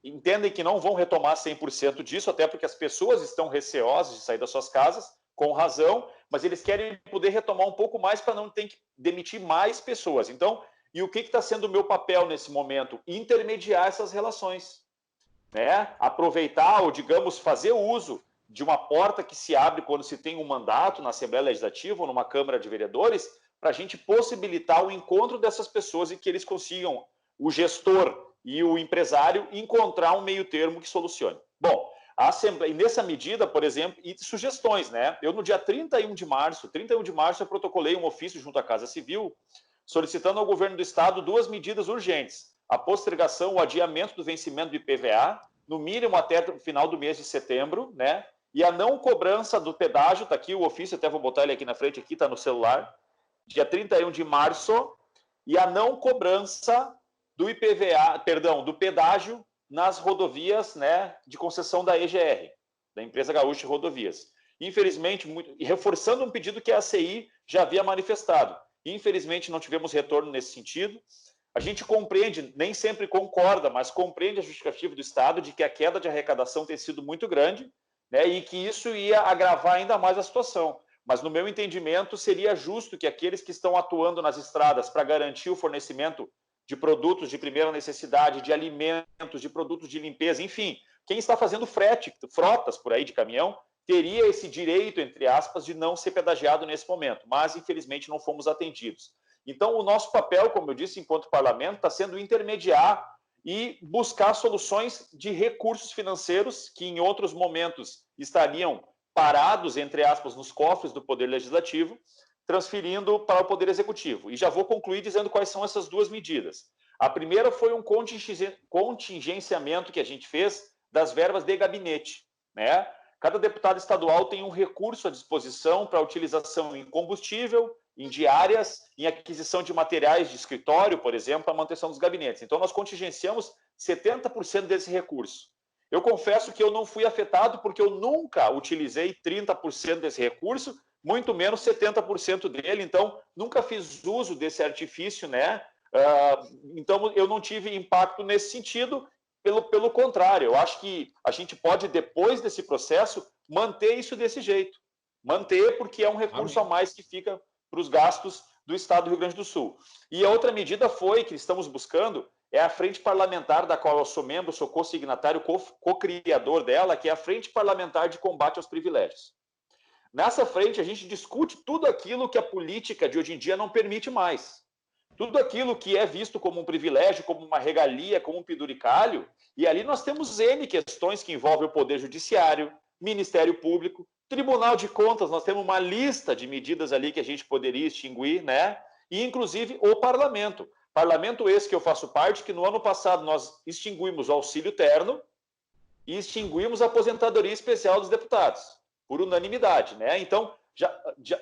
entendem que não vão retomar 100% disso, até porque as pessoas estão receosas de sair das suas casas, com razão, mas eles querem poder retomar um pouco mais para não ter que demitir mais pessoas. Então, e o que está sendo o meu papel nesse momento? Intermediar essas relações, né? Aproveitar ou, digamos, fazer uso de uma porta que se abre quando se tem um mandato na Assembleia Legislativa ou numa Câmara de Vereadores, para a gente possibilitar o encontro dessas pessoas e que eles consigam, o gestor e o empresário, encontrar um meio termo que solucione. Bom, a Assembleia, e nessa medida, por exemplo, e sugestões, né? Eu, no dia 31 de março, eu protocolei um ofício junto à Casa Civil, solicitando ao governo do Estado 2 medidas urgentes: a postergação, o adiamento do vencimento do IPVA, no mínimo até o final do mês de setembro, né? E a não cobrança do pedágio, está aqui o ofício, até vou botar ele aqui na frente, aqui está no celular, dia 31 de março, e a não cobrança do IPVA, perdão, do pedágio nas rodovias, né, de concessão da EGR, da Empresa Gaúcha de Rodovias. Infelizmente, e reforçando um pedido que a ACI já havia manifestado. Infelizmente, não tivemos retorno nesse sentido. A gente compreende, nem sempre concorda, mas compreende a justificativa do Estado de que a queda de arrecadação tem sido muito grande, né, e que isso ia agravar ainda mais a situação. Mas, no meu entendimento, seria justo que aqueles que estão atuando nas estradas para garantir o fornecimento de produtos de primeira necessidade, de alimentos, de produtos de limpeza, enfim, quem está fazendo frete, frotas por aí de caminhão, teria esse direito, entre aspas, de não ser pedagiado nesse momento, mas, infelizmente, não fomos atendidos. Então, o nosso papel, como eu disse, enquanto parlamento, está sendo intermediar e buscar soluções de recursos financeiros que, em outros momentos, estariam parados, entre aspas, nos cofres do Poder Legislativo, transferindo para o Poder Executivo. E já vou concluir dizendo quais são essas 2 medidas. A primeira foi um contingenciamento que a gente fez das verbas de gabinete, né? Cada deputado estadual tem um recurso à disposição para utilização em combustível, em diárias, em aquisição de materiais de escritório, por exemplo, para a manutenção dos gabinetes. Então, nós contingenciamos 70% desse recurso. Eu confesso que eu não fui afetado porque eu nunca utilizei 30% desse recurso, muito menos 70% dele, então nunca fiz uso desse artifício, né? Então, eu não tive impacto nesse sentido. Pelo contrário, eu acho que a gente pode, depois desse processo, manter isso desse jeito. Manter, porque é um recurso a mais que fica para os gastos do Estado do Rio Grande do Sul. E a outra medida foi, que estamos buscando, é a frente parlamentar, da qual eu sou membro, sou co-signatário, co-criador dela, que é a Frente Parlamentar de Combate aos Privilégios. Nessa frente, a gente discute tudo aquilo que a política de hoje em dia não permite mais. Tudo aquilo que é visto como um privilégio, como uma regalia, como um penduricalho, e ali nós temos N questões que envolvem o Poder Judiciário, Ministério Público, Tribunal de Contas, nós temos uma lista de medidas ali que a gente poderia extinguir, né? E, inclusive, o Parlamento. Parlamento esse que eu faço parte, que no ano passado nós extinguimos o auxílio terno e extinguimos a aposentadoria especial dos deputados, por unanimidade, né? Então, já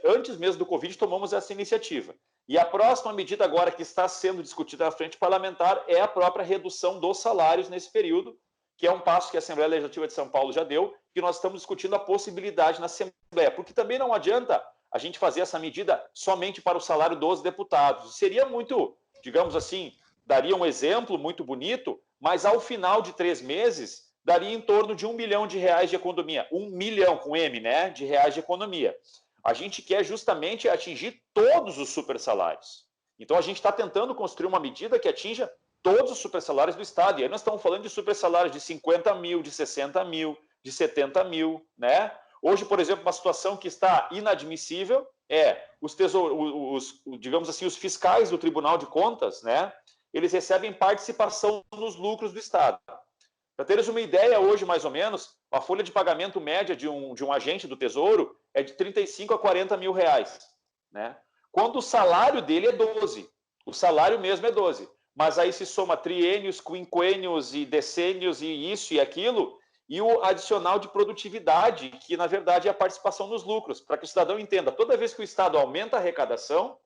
antes mesmo do Covid, tomamos essa iniciativa. E a próxima medida agora que está sendo discutida na frente parlamentar é a própria redução dos salários nesse período, que é um passo que a Assembleia Legislativa de São Paulo já deu, que nós estamos discutindo a possibilidade na Assembleia, porque também não adianta a gente fazer essa medida somente para o salário dos deputados. Seria muito, digamos assim, daria um exemplo muito bonito, mas ao final de 3 meses, daria em torno de R$1 milhão de economia. 1 milhão com M, né, de reais de economia. A gente quer justamente atingir todos os supersalários. Então, a gente está tentando construir uma medida que atinja todos os supersalários do Estado. E aí nós estamos falando de supersalários de 50 mil, de 60 mil, de 70 mil, né? Hoje, por exemplo, uma situação que está inadmissível é digamos assim, os fiscais do Tribunal de Contas, né? Eles recebem participação nos lucros do Estado. Para teres uma ideia, hoje, mais ou menos, a folha de pagamento média de um agente do Tesouro é de 35 a 40 mil reais, né? Quando o salário dele é 12. O salário mesmo é 12. Mas aí se soma triênios, quinquênios e decênios e isso e aquilo, e o adicional de produtividade, que na verdade é a participação nos lucros. Para que o cidadão entenda, toda vez que o Estado aumenta a arrecadação,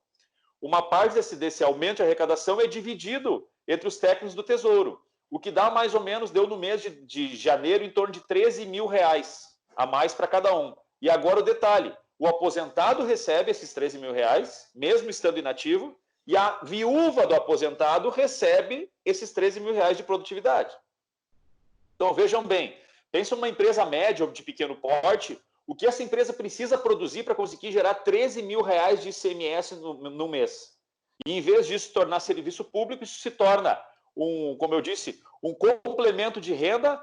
uma parte desse aumento de arrecadação é dividido entre os técnicos do Tesouro. O que dá mais ou menos, deu no mês de janeiro, em torno de 13 mil reais a mais para cada um. E agora o detalhe, o aposentado recebe esses 13 mil reais, mesmo estando inativo, e a viúva do aposentado recebe esses 13 mil reais de produtividade. Então, vejam bem, pensa numa empresa média ou de pequeno porte, O que essa empresa precisa produzir para conseguir gerar 13 mil reais de ICMS no mês? E, em vez disso tornar serviço público, isso se torna, como eu disse, um complemento de renda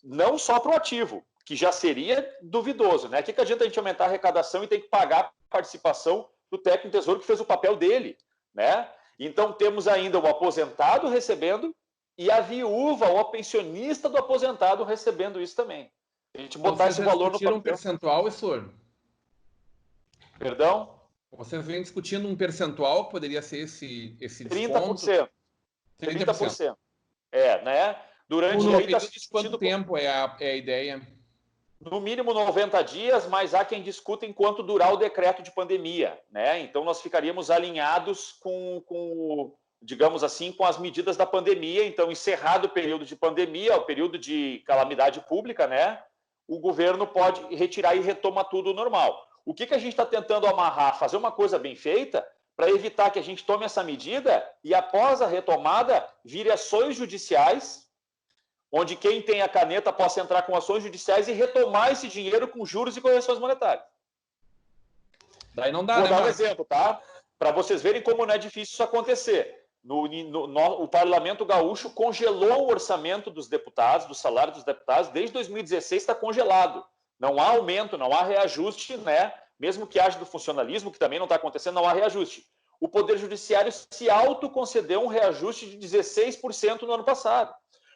não só para o ativo, que já seria duvidoso, né? O que adianta a gente aumentar a arrecadação e ter que pagar a participação do técnico do Tesouro que fez o papel dele, né? Então, temos ainda o aposentado recebendo e a viúva ou a pensionista do aposentado recebendo isso também. A gente botar esse valor no papel. Um percentual, Essor? Perdão? Vocês vêm discutindo um percentual que poderia ser esse 30%. 30%. Né? Durante quanto tempo é a ideia? No mínimo 90 dias, mas há quem discuta enquanto durar o decreto de pandemia, né? Então nós ficaríamos alinhados com, digamos assim, com as medidas da pandemia. Então, encerrado o período de pandemia, o período de calamidade pública, né? O governo pode retirar e retoma tudo normal. O que a gente está tentando amarrar? Fazer uma coisa bem feita para evitar que a gente tome essa medida e, após a retomada, vire ações judiciais, onde quem tem a caneta possa entrar com ações judiciais e retomar esse dinheiro com juros e correções monetárias. Daí não dá, Vou dar um exemplo, tá? Para vocês verem como não é difícil isso acontecer. O Parlamento Gaúcho congelou o orçamento dos deputados, do salário dos deputados, desde 2016 está congelado. Não há aumento, não há reajuste, né? Mesmo que haja do funcionalismo, que também não está acontecendo, não há reajuste. O Poder Judiciário se autoconcedeu um reajuste de 16% no ano passado.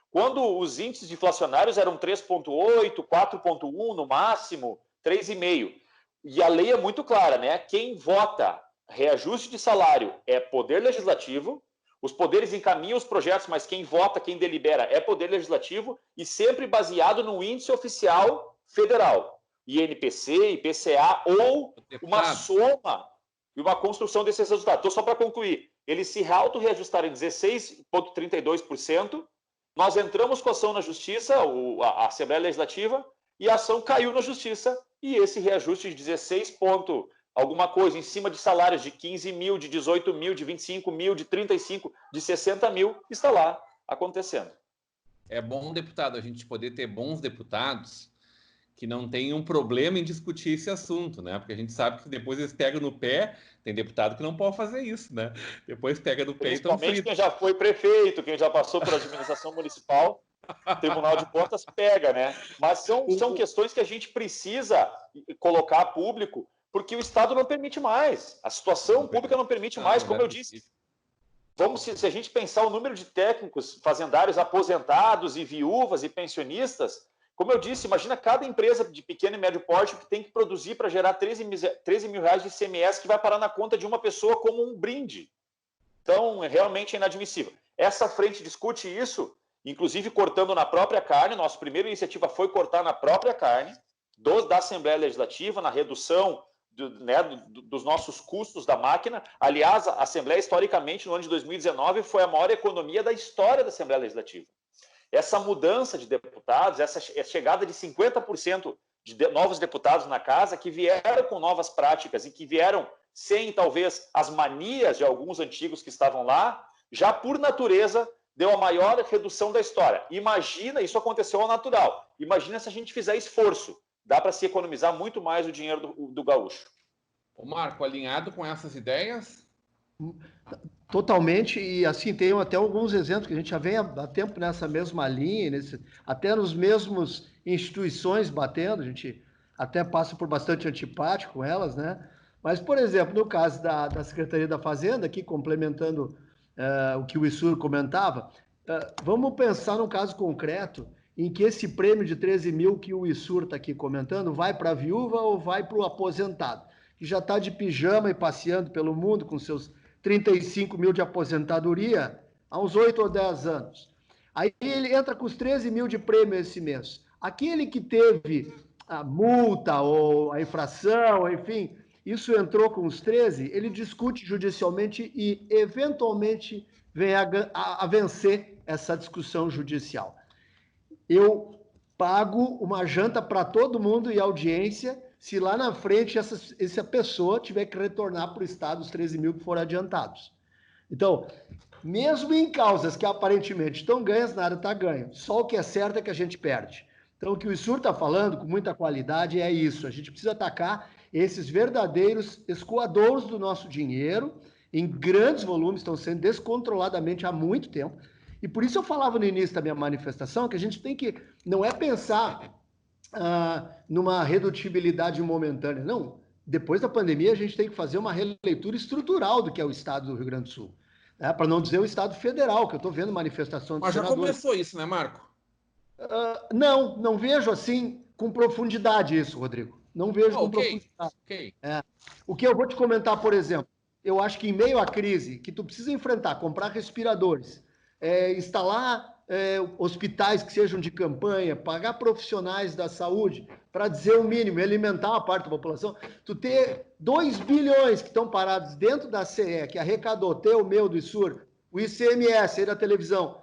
Quando os índices inflacionários eram 3,8%, 4,1% no máximo, 3,5%. E a lei é muito clara, né? Quem vota reajuste de salário é Poder Legislativo, os poderes encaminham os projetos, mas quem vota, quem delibera é Poder Legislativo e sempre baseado no índice oficial federal, INPC, IPCA ou uma soma e uma construção desses resultados. Então, só para concluir, eles se auto-reajustaram em 16,32%, nós entramos com a ação na Justiça, a Assembleia Legislativa, e a ação caiu na Justiça, e esse reajuste de 16 ponto alguma coisa em cima de salários de 15 mil, de 18 mil, de 25 mil, de 35, de 60 mil, está lá acontecendo. É bom, deputado, a gente poder ter bons deputados que não tenham problema em discutir esse assunto, né? Porque a gente sabe que depois eles pegam no pé, tem deputado que não pode fazer isso, né? Depois pega no pé e estão fritos. Principalmente quem já foi prefeito, quem já passou por administração municipal, Tribunal de Contas pega, né? Mas são questões que a gente precisa colocar a público, porque o Estado não permite mais. A situação pública não permite mais, como eu disse. Se a gente pensar o número de técnicos fazendários aposentados e viúvas e pensionistas, como eu disse, imagina cada empresa de pequeno e médio porte que tem que produzir para gerar 13 mil reais de ICMS que vai parar na conta de uma pessoa como um brinde. Então, realmente é inadmissível. Essa frente discute isso, inclusive cortando na própria carne. Nossa primeira iniciativa foi cortar na própria carne da Assembleia Legislativa, na redução dos nossos custos da máquina. Aliás, a Assembleia, historicamente, no ano de 2019, foi a maior economia da história da Assembleia Legislativa. Essa mudança de deputados, essa chegada de 50% de novos deputados na casa, que vieram com novas práticas e que vieram sem, talvez, as manias de alguns antigos que estavam lá, já por natureza deu a maior redução da história. Imagina, isso aconteceu ao natural. Imagina se a gente fizer esforço. Dá para se economizar muito mais o dinheiro do gaúcho. Ô Marco, alinhado com essas ideias? Totalmente, e assim, tem até alguns exemplos que a gente já vem há tempo nessa mesma linha, até nos mesmos instituições batendo, a gente até passa por bastante antipático com elas, né? Mas, por exemplo, no caso da Secretaria da Fazenda, aqui complementando o que o Issur comentava, vamos pensar num caso concreto em que esse prêmio de 13 mil que o Issur está aqui comentando vai para a viúva ou vai para o aposentado, que já está de pijama e passeando pelo mundo com seus 35 mil de aposentadoria há uns 8 ou 10 anos. Aí ele entra com os 13 mil de prêmio esse mês. Aquele que teve a multa ou a infração, enfim, isso entrou com os 13, ele discute judicialmente e, eventualmente, vem a vencer essa discussão judicial. Eu pago uma janta para todo mundo e audiência se lá na frente essa pessoa tiver que retornar para o Estado os 13 mil que foram adiantados. Então, mesmo em causas que aparentemente estão ganhas, nada está ganho. Só o que é certo é que a gente perde. Então, o que o ISUR está falando, com muita qualidade, é isso. A gente precisa atacar esses verdadeiros escoadouros do nosso dinheiro, em grandes volumes, estão sendo descontroladamente há muito tempo. E por isso eu falava no início da minha manifestação que a gente tem que, não é pensar numa redutibilidade momentânea, não. Depois da pandemia, a gente tem que fazer uma releitura estrutural do que é o Estado do Rio Grande do Sul. Né? Para não dizer o Estado federal, que eu estou vendo manifestação de senadores. Mas já começou isso, né, Marco? Não vejo assim com profundidade isso, Rodrigo. Não vejo com profundidade. Okay. O que eu vou te comentar, por exemplo, eu acho que em meio à crise, que tu precisa enfrentar, comprar respiradores, instalar hospitais que sejam de campanha, pagar profissionais da saúde, para dizer o mínimo, alimentar uma parte da população, tu ter 2 bilhões que estão parados dentro da CE, que arrecadou, teu, meu, do ISUR, o ICMS aí da televisão,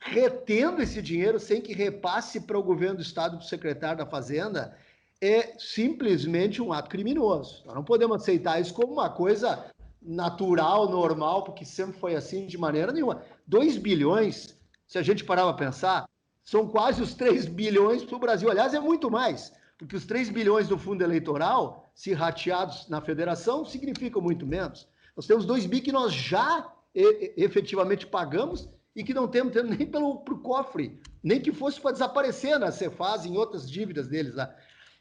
retendo esse dinheiro sem que repasse para o governo do Estado, para o secretário da Fazenda, é simplesmente um ato criminoso. Nós não podemos aceitar isso como uma coisa natural, normal, porque sempre foi assim de maneira nenhuma. 2 bilhões, se a gente parar para pensar, são quase os 3 bilhões para o Brasil. Aliás, é muito mais, porque os 3 bilhões do fundo eleitoral, se rateados na federação, significam muito menos. Nós temos 2 bi que nós já efetivamente pagamos e que não temos nem para o cofre, nem que fosse para desaparecer na Cefaz, em outras dívidas deles lá.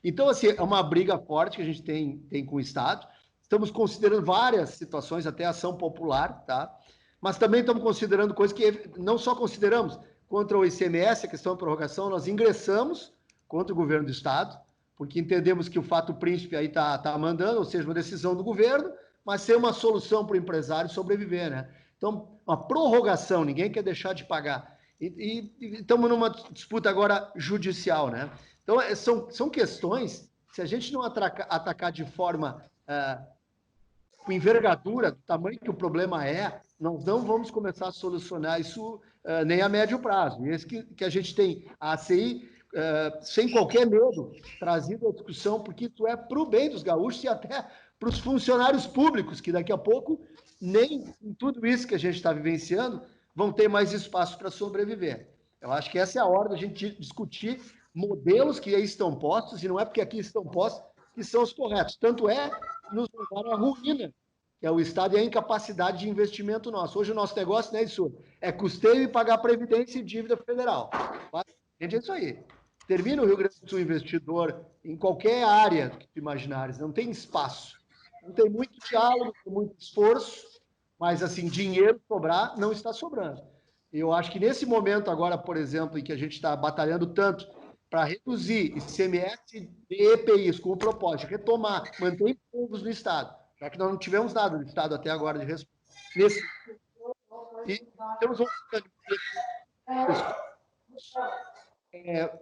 Então, assim, é uma briga forte que a gente tem com o Estado. Estamos considerando várias situações, até ação popular, tá? Mas também estamos considerando coisas que não só consideramos contra o ICMS, a questão da prorrogação, nós ingressamos contra o governo do Estado, porque entendemos que o fato príncipe aí está mandando, ou seja, uma decisão do governo, mas ser uma solução para o empresário sobreviver, né? Então, uma prorrogação, ninguém quer deixar de pagar. E estamos numa disputa agora judicial, né? Então, são questões, se a gente não atacar de forma com envergadura, do tamanho que o problema é, nós não vamos começar a solucionar isso nem a médio prazo. E esse que a gente tem a ACI, sem qualquer medo, trazido a discussão, porque isso é para o bem dos gaúchos e até para os funcionários públicos, que daqui a pouco, nem em tudo isso que a gente está vivenciando, vão ter mais espaço para sobreviver. Eu acho que essa é a hora da gente discutir modelos que aí estão postos, e não é porque aqui estão postos que são os corretos. Tanto é que nos levaram à ruína, que é o Estado e a incapacidade de investimento nosso. Hoje o nosso negócio, né, isso é custeio e pagar previdência e dívida federal. Gente, é isso aí. Termina o Rio Grande do Sul investidor em qualquer área que tu imaginares, não tem espaço. Não tem muito diálogo, tem muito esforço, mas, assim, dinheiro sobrar, não está sobrando. Eu acho que nesse momento agora, por exemplo, em que a gente está batalhando tanto para reduzir ICMS e EPIs com o propósito de retomar, manter empregos no Estado, já que nós não tivemos nada no Estado até agora de resposta. E temos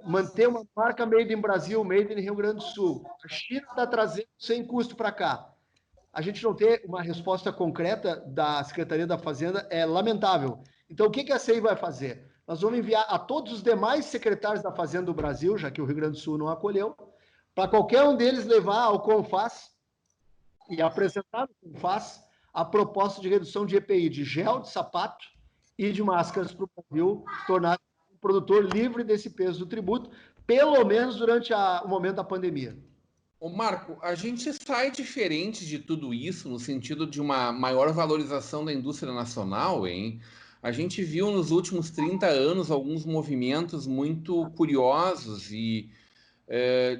manter uma marca Made in Brasil, Made in Rio Grande do Sul. A China está trazendo sem custo para cá. A gente não ter uma resposta concreta da Secretaria da Fazenda é lamentável. Então, o que a CEI vai fazer? Nós vamos enviar a todos os demais secretários da Fazenda do Brasil, já que o Rio Grande do Sul não acolheu, para qualquer um deles levar ao CONFAS e apresentar no CONFAS a proposta de redução de EPI de gel, de sapato e de máscaras para o Brasil, tornar o produtor livre desse peso do tributo, pelo menos durante o momento da pandemia. Ô Marco, a gente sai diferente de tudo isso no sentido de uma maior valorização da indústria nacional, hein? A gente viu nos últimos 30 anos alguns movimentos muito curiosos e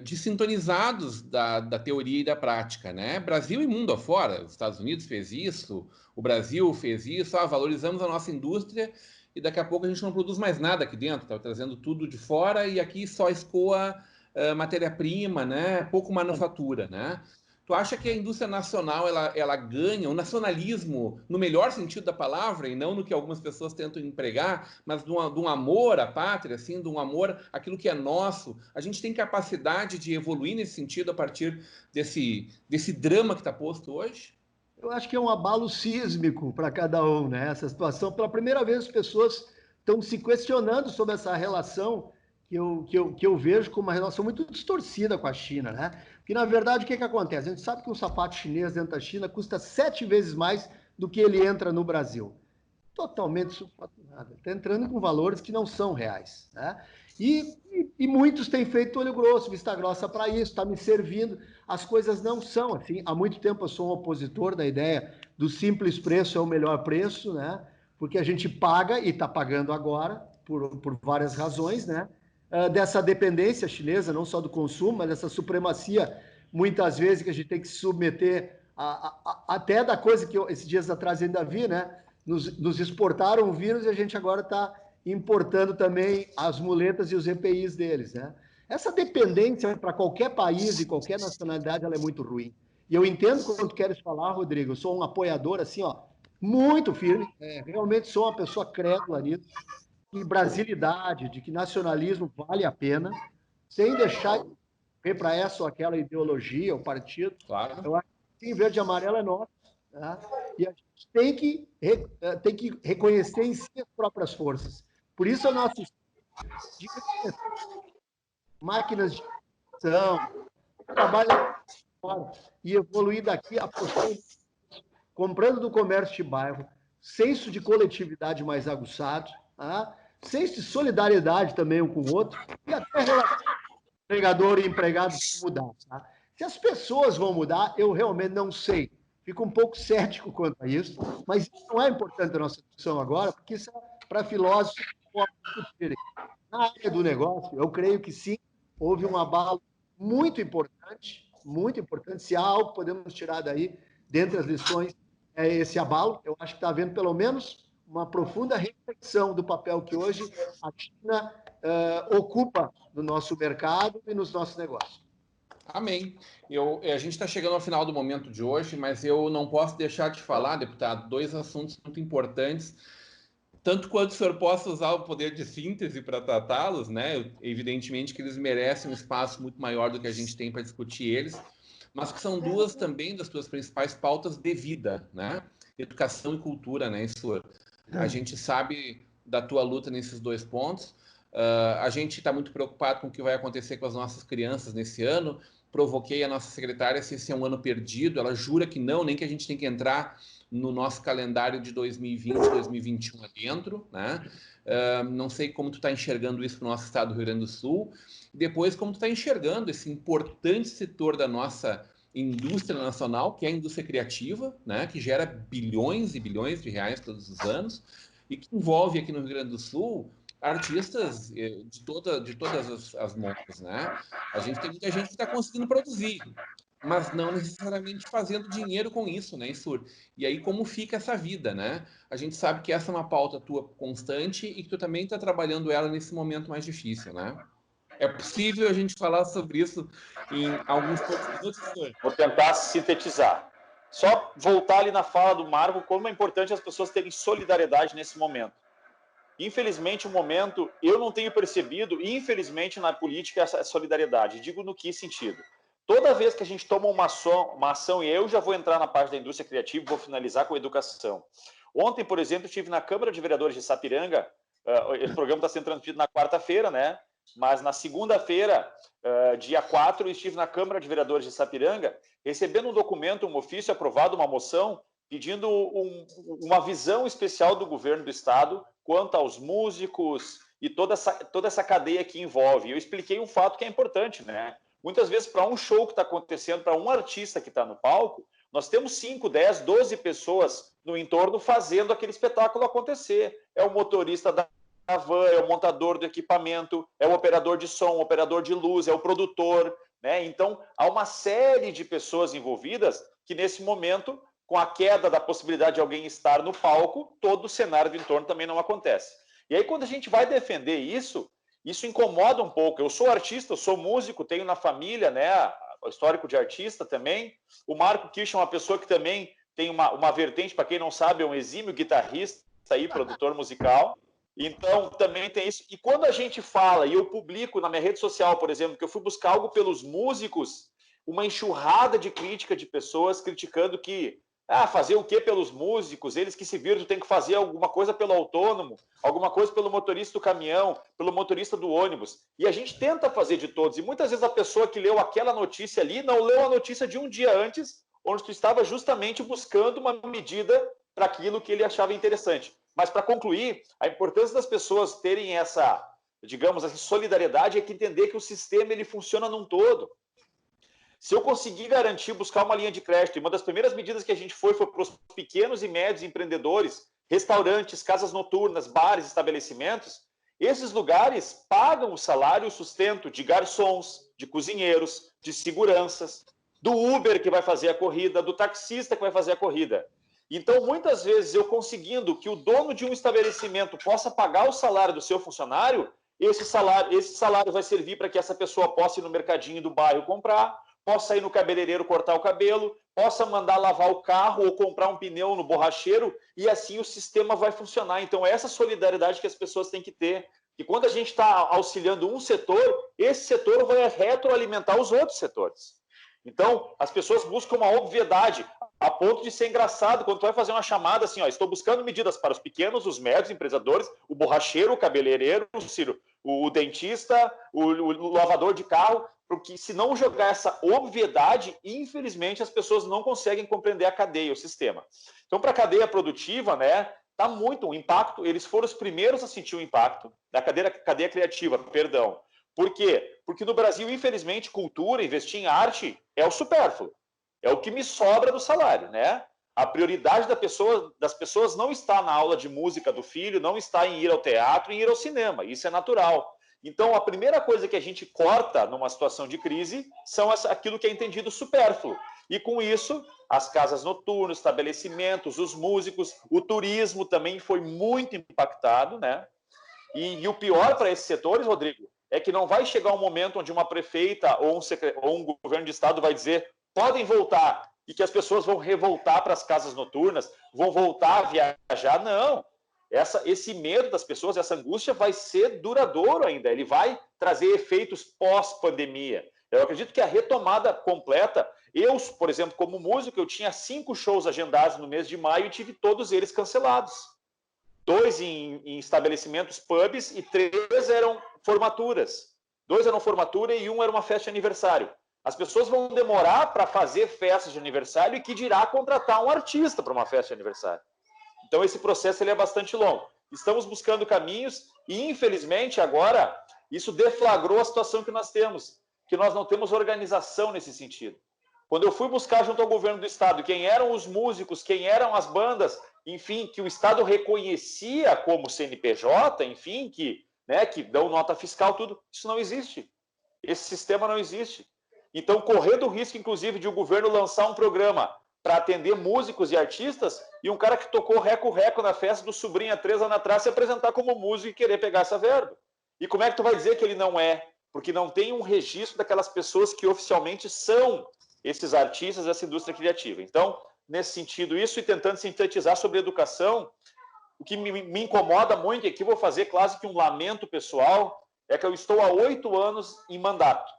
desintonizados da teoria e da prática, né? Brasil e mundo afora, os Estados Unidos fez isso, o Brasil fez isso, valorizamos a nossa indústria e daqui a pouco a gente não produz mais nada aqui dentro, está trazendo tudo de fora e aqui só escoa matéria-prima, né? Pouco manufatura, né? Tu acha que a indústria nacional ela ganha o nacionalismo no melhor sentido da palavra e não no que algumas pessoas tentam empregar, mas de um amor à pátria, assim, de um amor àquilo que é nosso? A gente tem capacidade de evoluir nesse sentido a partir desse drama que está posto hoje? Eu acho que é um abalo sísmico para cada um, né? Essa situação. Pela primeira vez, as pessoas estão se questionando sobre essa relação que eu vejo como uma relação muito distorcida com a China, né? Porque, na verdade, o que acontece? A gente sabe que um sapato chinês dentro da China custa 7 vezes mais do que ele entra no Brasil. Totalmente subfaturado. Está entrando com valores que não são reais, né? E E muitos têm feito olho grosso, vista grossa para isso, está me servindo. As coisas não são assim. Há muito tempo eu sou um opositor da ideia do simples preço é o melhor preço, né? Porque a gente paga, e está pagando agora, por várias razões, né? Dessa dependência chinesa, não só do consumo, mas dessa supremacia, muitas vezes, que a gente tem que se submeter até da coisa que esses dias atrás ainda vi, né? Nos exportaram o vírus e a gente agora está importando também as muletas e os EPIs deles, né? Essa dependência para qualquer país e qualquer nacionalidade, ela é muito ruim. E eu entendo quando tu queres falar, Rodrigo, eu sou um apoiador, assim, ó, muito firme, realmente sou uma pessoa crédula nisso, de brasilidade, de que nacionalismo vale a pena, sem deixar de ir para essa ou aquela ideologia ou partido. Claro. Eu acho que o verde e amarelo é nosso, tá? E a gente tem que reconhecer em si as próprias forças. Por isso, o nosso máquinas de produção, trabalho e evoluir daqui, apostando, comprando do comércio de bairro, senso de coletividade mais aguçado, tá? Senso de solidariedade também um com o outro, e até relação empregador e empregado mudar. Tá? Se as pessoas vão mudar, eu realmente não sei. Fico um pouco cético quanto a isso, mas isso não é importante na nossa discussão agora, porque isso é para filósofos que podem discutirem. Na área do negócio, eu creio que sim, houve um abalo muito importante, muito importante. Se há algo que podemos tirar daí, dentre as lições, é esse abalo. Eu acho que está havendo, pelo menos, uma profunda reflexão do papel que hoje a China ocupa no nosso mercado e nos nossos negócios. Amém. A gente está chegando ao final do momento de hoje, mas eu não posso deixar de falar, deputado, dois assuntos muito importantes, tanto quanto o senhor possa usar o poder de síntese para tratá-los, né? Evidentemente que eles merecem um espaço muito maior do que a gente tem para discutir eles, mas que são duas também das suas principais pautas de vida, né? Educação e cultura, né, senhor? A gente sabe da tua luta nesses dois pontos. A gente está muito preocupado com o que vai acontecer com as nossas crianças nesse ano. Provoquei a nossa secretária se esse é um ano perdido. Ela jura que não, nem que a gente tem que entrar no nosso calendário de 2020, 2021 adentro, né? Não sei como tu está enxergando isso no nosso estado do Rio Grande do Sul. Depois, como tu está enxergando esse importante setor da nossa indústria nacional, que é a indústria criativa, né? Que gera bilhões e bilhões de reais todos os anos e que envolve aqui no Rio Grande do Sul artistas de todas as montas, né? A gente tem muita gente que está conseguindo produzir, mas não necessariamente fazendo dinheiro com isso, né, Sur? E aí como fica essa vida, né? A gente sabe que essa é uma pauta tua constante e que tu também está trabalhando ela nesse momento mais difícil, né? É possível a gente falar sobre isso em alguns poucos minutos, Sur? Vou tentar sintetizar. Só voltar ali na fala do Marco, como é importante as pessoas terem solidariedade nesse momento. Infelizmente, o momento, eu não tenho percebido, infelizmente, na política, essa solidariedade. Digo no que sentido? Toda vez que a gente toma uma ação, e eu já vou entrar na parte da indústria criativa, vou finalizar com a educação. Ontem, por exemplo, estive na Câmara de Vereadores de Sapiranga, esse programa está sendo transmitido na quarta-feira, né? Mas na segunda-feira, dia 4, estive na Câmara de Vereadores de Sapiranga, recebendo um documento, um ofício aprovado, uma moção, pedindo uma visão especial do governo do estado quanto aos músicos e toda essa cadeia que envolve. Eu expliquei um fato que é importante, né? Muitas vezes, para um show que está acontecendo, para um artista que está no palco, nós temos 5, 10, 12 pessoas no entorno fazendo aquele espetáculo acontecer. É o motorista da van, é o montador do equipamento, é o operador de som, o operador de luz, é o produtor, né? Então, há uma série de pessoas envolvidas que, nesse momento, com a queda da possibilidade de alguém estar no palco, todo o cenário do entorno também não acontece. E aí, quando a gente vai defender isso, isso incomoda um pouco. Eu sou artista, eu sou músico, tenho na família, né, o histórico de artista também. O Marco Kirsch é uma pessoa que também tem uma vertente, para quem não sabe, é um exímio guitarrista e produtor musical. Então, também tem isso. E quando a gente fala, e eu publico na minha rede social, por exemplo, que eu fui buscar algo pelos músicos, uma enxurrada de crítica de pessoas criticando que fazer o que pelos músicos? Eles que se viram têm que fazer alguma coisa pelo autônomo, alguma coisa pelo motorista do caminhão, pelo motorista do ônibus. E a gente tenta fazer de todos. E muitas vezes a pessoa que leu aquela notícia ali não leu a notícia de um dia antes, onde tu estava justamente buscando uma medida para aquilo que ele achava interessante. Mas para concluir, a importância das pessoas terem essa digamos assim, solidariedade, é que entender que o sistema ele funciona num todo. Se eu conseguir garantir, buscar uma linha de crédito, e uma das primeiras medidas que a gente foi para os pequenos e médios empreendedores, restaurantes, casas noturnas, bares, estabelecimentos, esses lugares pagam o salário e o sustento de garçons, de cozinheiros, de seguranças, do Uber que vai fazer a corrida, do taxista que vai fazer a corrida. Então, muitas vezes, eu conseguindo que o dono de um estabelecimento possa pagar o salário do seu funcionário, esse salário vai servir para que essa pessoa possa ir no mercadinho do bairro comprar, possa ir no cabeleireiro cortar o cabelo, possa mandar lavar o carro ou comprar um pneu no borracheiro, e assim o sistema vai funcionar. Então, essa solidariedade que as pessoas têm que ter. E quando a gente está auxiliando um setor, esse setor vai retroalimentar os outros setores. Então, as pessoas buscam uma obviedade, a ponto de ser engraçado quando tu vai fazer uma chamada assim, ó, estou buscando medidas para os pequenos, os médios, empreendedores, o borracheiro, o cabeleireiro, o dentista, o lavador de carro, porque se não jogar essa obviedade, infelizmente as pessoas não conseguem compreender a cadeia, o sistema. Então, para a cadeia produtiva, né, tá muito o impacto, eles foram os primeiros a sentir o impacto da cadeia criativa, perdão. Por quê? Porque no Brasil, infelizmente, cultura, investir em arte é o supérfluo. É o que me sobra do salário, né? A prioridade das pessoas não está na aula de música do filho, não está em ir ao teatro, em ir ao cinema. Isso é natural. Então, a primeira coisa que a gente corta numa situação de crise são aquilo que é entendido supérfluo. E com isso, as casas noturnas, estabelecimentos, os músicos, o turismo também foi muito impactado, né? E o pior para esses setores, Rodrigo, é que não vai chegar um momento onde uma prefeita ou um governo de estado vai dizer podem voltar, e que as pessoas vão revoltar para as casas noturnas, vão voltar a viajar. Não. Esse medo das pessoas, essa angústia vai ser duradouro ainda, ele vai trazer efeitos pós-pandemia. Eu acredito que a retomada completa, eu, por exemplo, como músico, eu tinha 5 shows agendados no mês de maio e tive todos eles cancelados. 2 em estabelecimentos pubs e 3 eram formaturas. 2 eram formatura e 1 era uma festa de aniversário. As pessoas vão demorar para fazer festas de aniversário e que dirá contratar um artista para uma festa de aniversário. Então, esse processo ele é bastante longo. Estamos buscando caminhos e, infelizmente, agora, isso deflagrou a situação que nós temos, que nós não temos organização nesse sentido. Quando eu fui buscar junto ao governo do estado quem eram os músicos, quem eram as bandas, enfim, que o estado reconhecia como CNPJ, enfim, que dão nota fiscal, tudo, isso não existe. Esse sistema não existe. Então, correndo o risco, inclusive, de o governo lançar um programa para atender músicos e artistas, e um cara que tocou reco-reco na festa do sobrinho há 3 anos atrás se apresentar como músico e querer pegar essa verba. E como é que tu vai dizer que ele não é? Porque não tem um registro daquelas pessoas que oficialmente são esses artistas dessa indústria criativa. Então, nesse sentido, isso e tentando sintetizar sobre educação, o que me incomoda muito, e aqui vou fazer quase que um lamento pessoal, é que eu estou há 8 anos em mandato.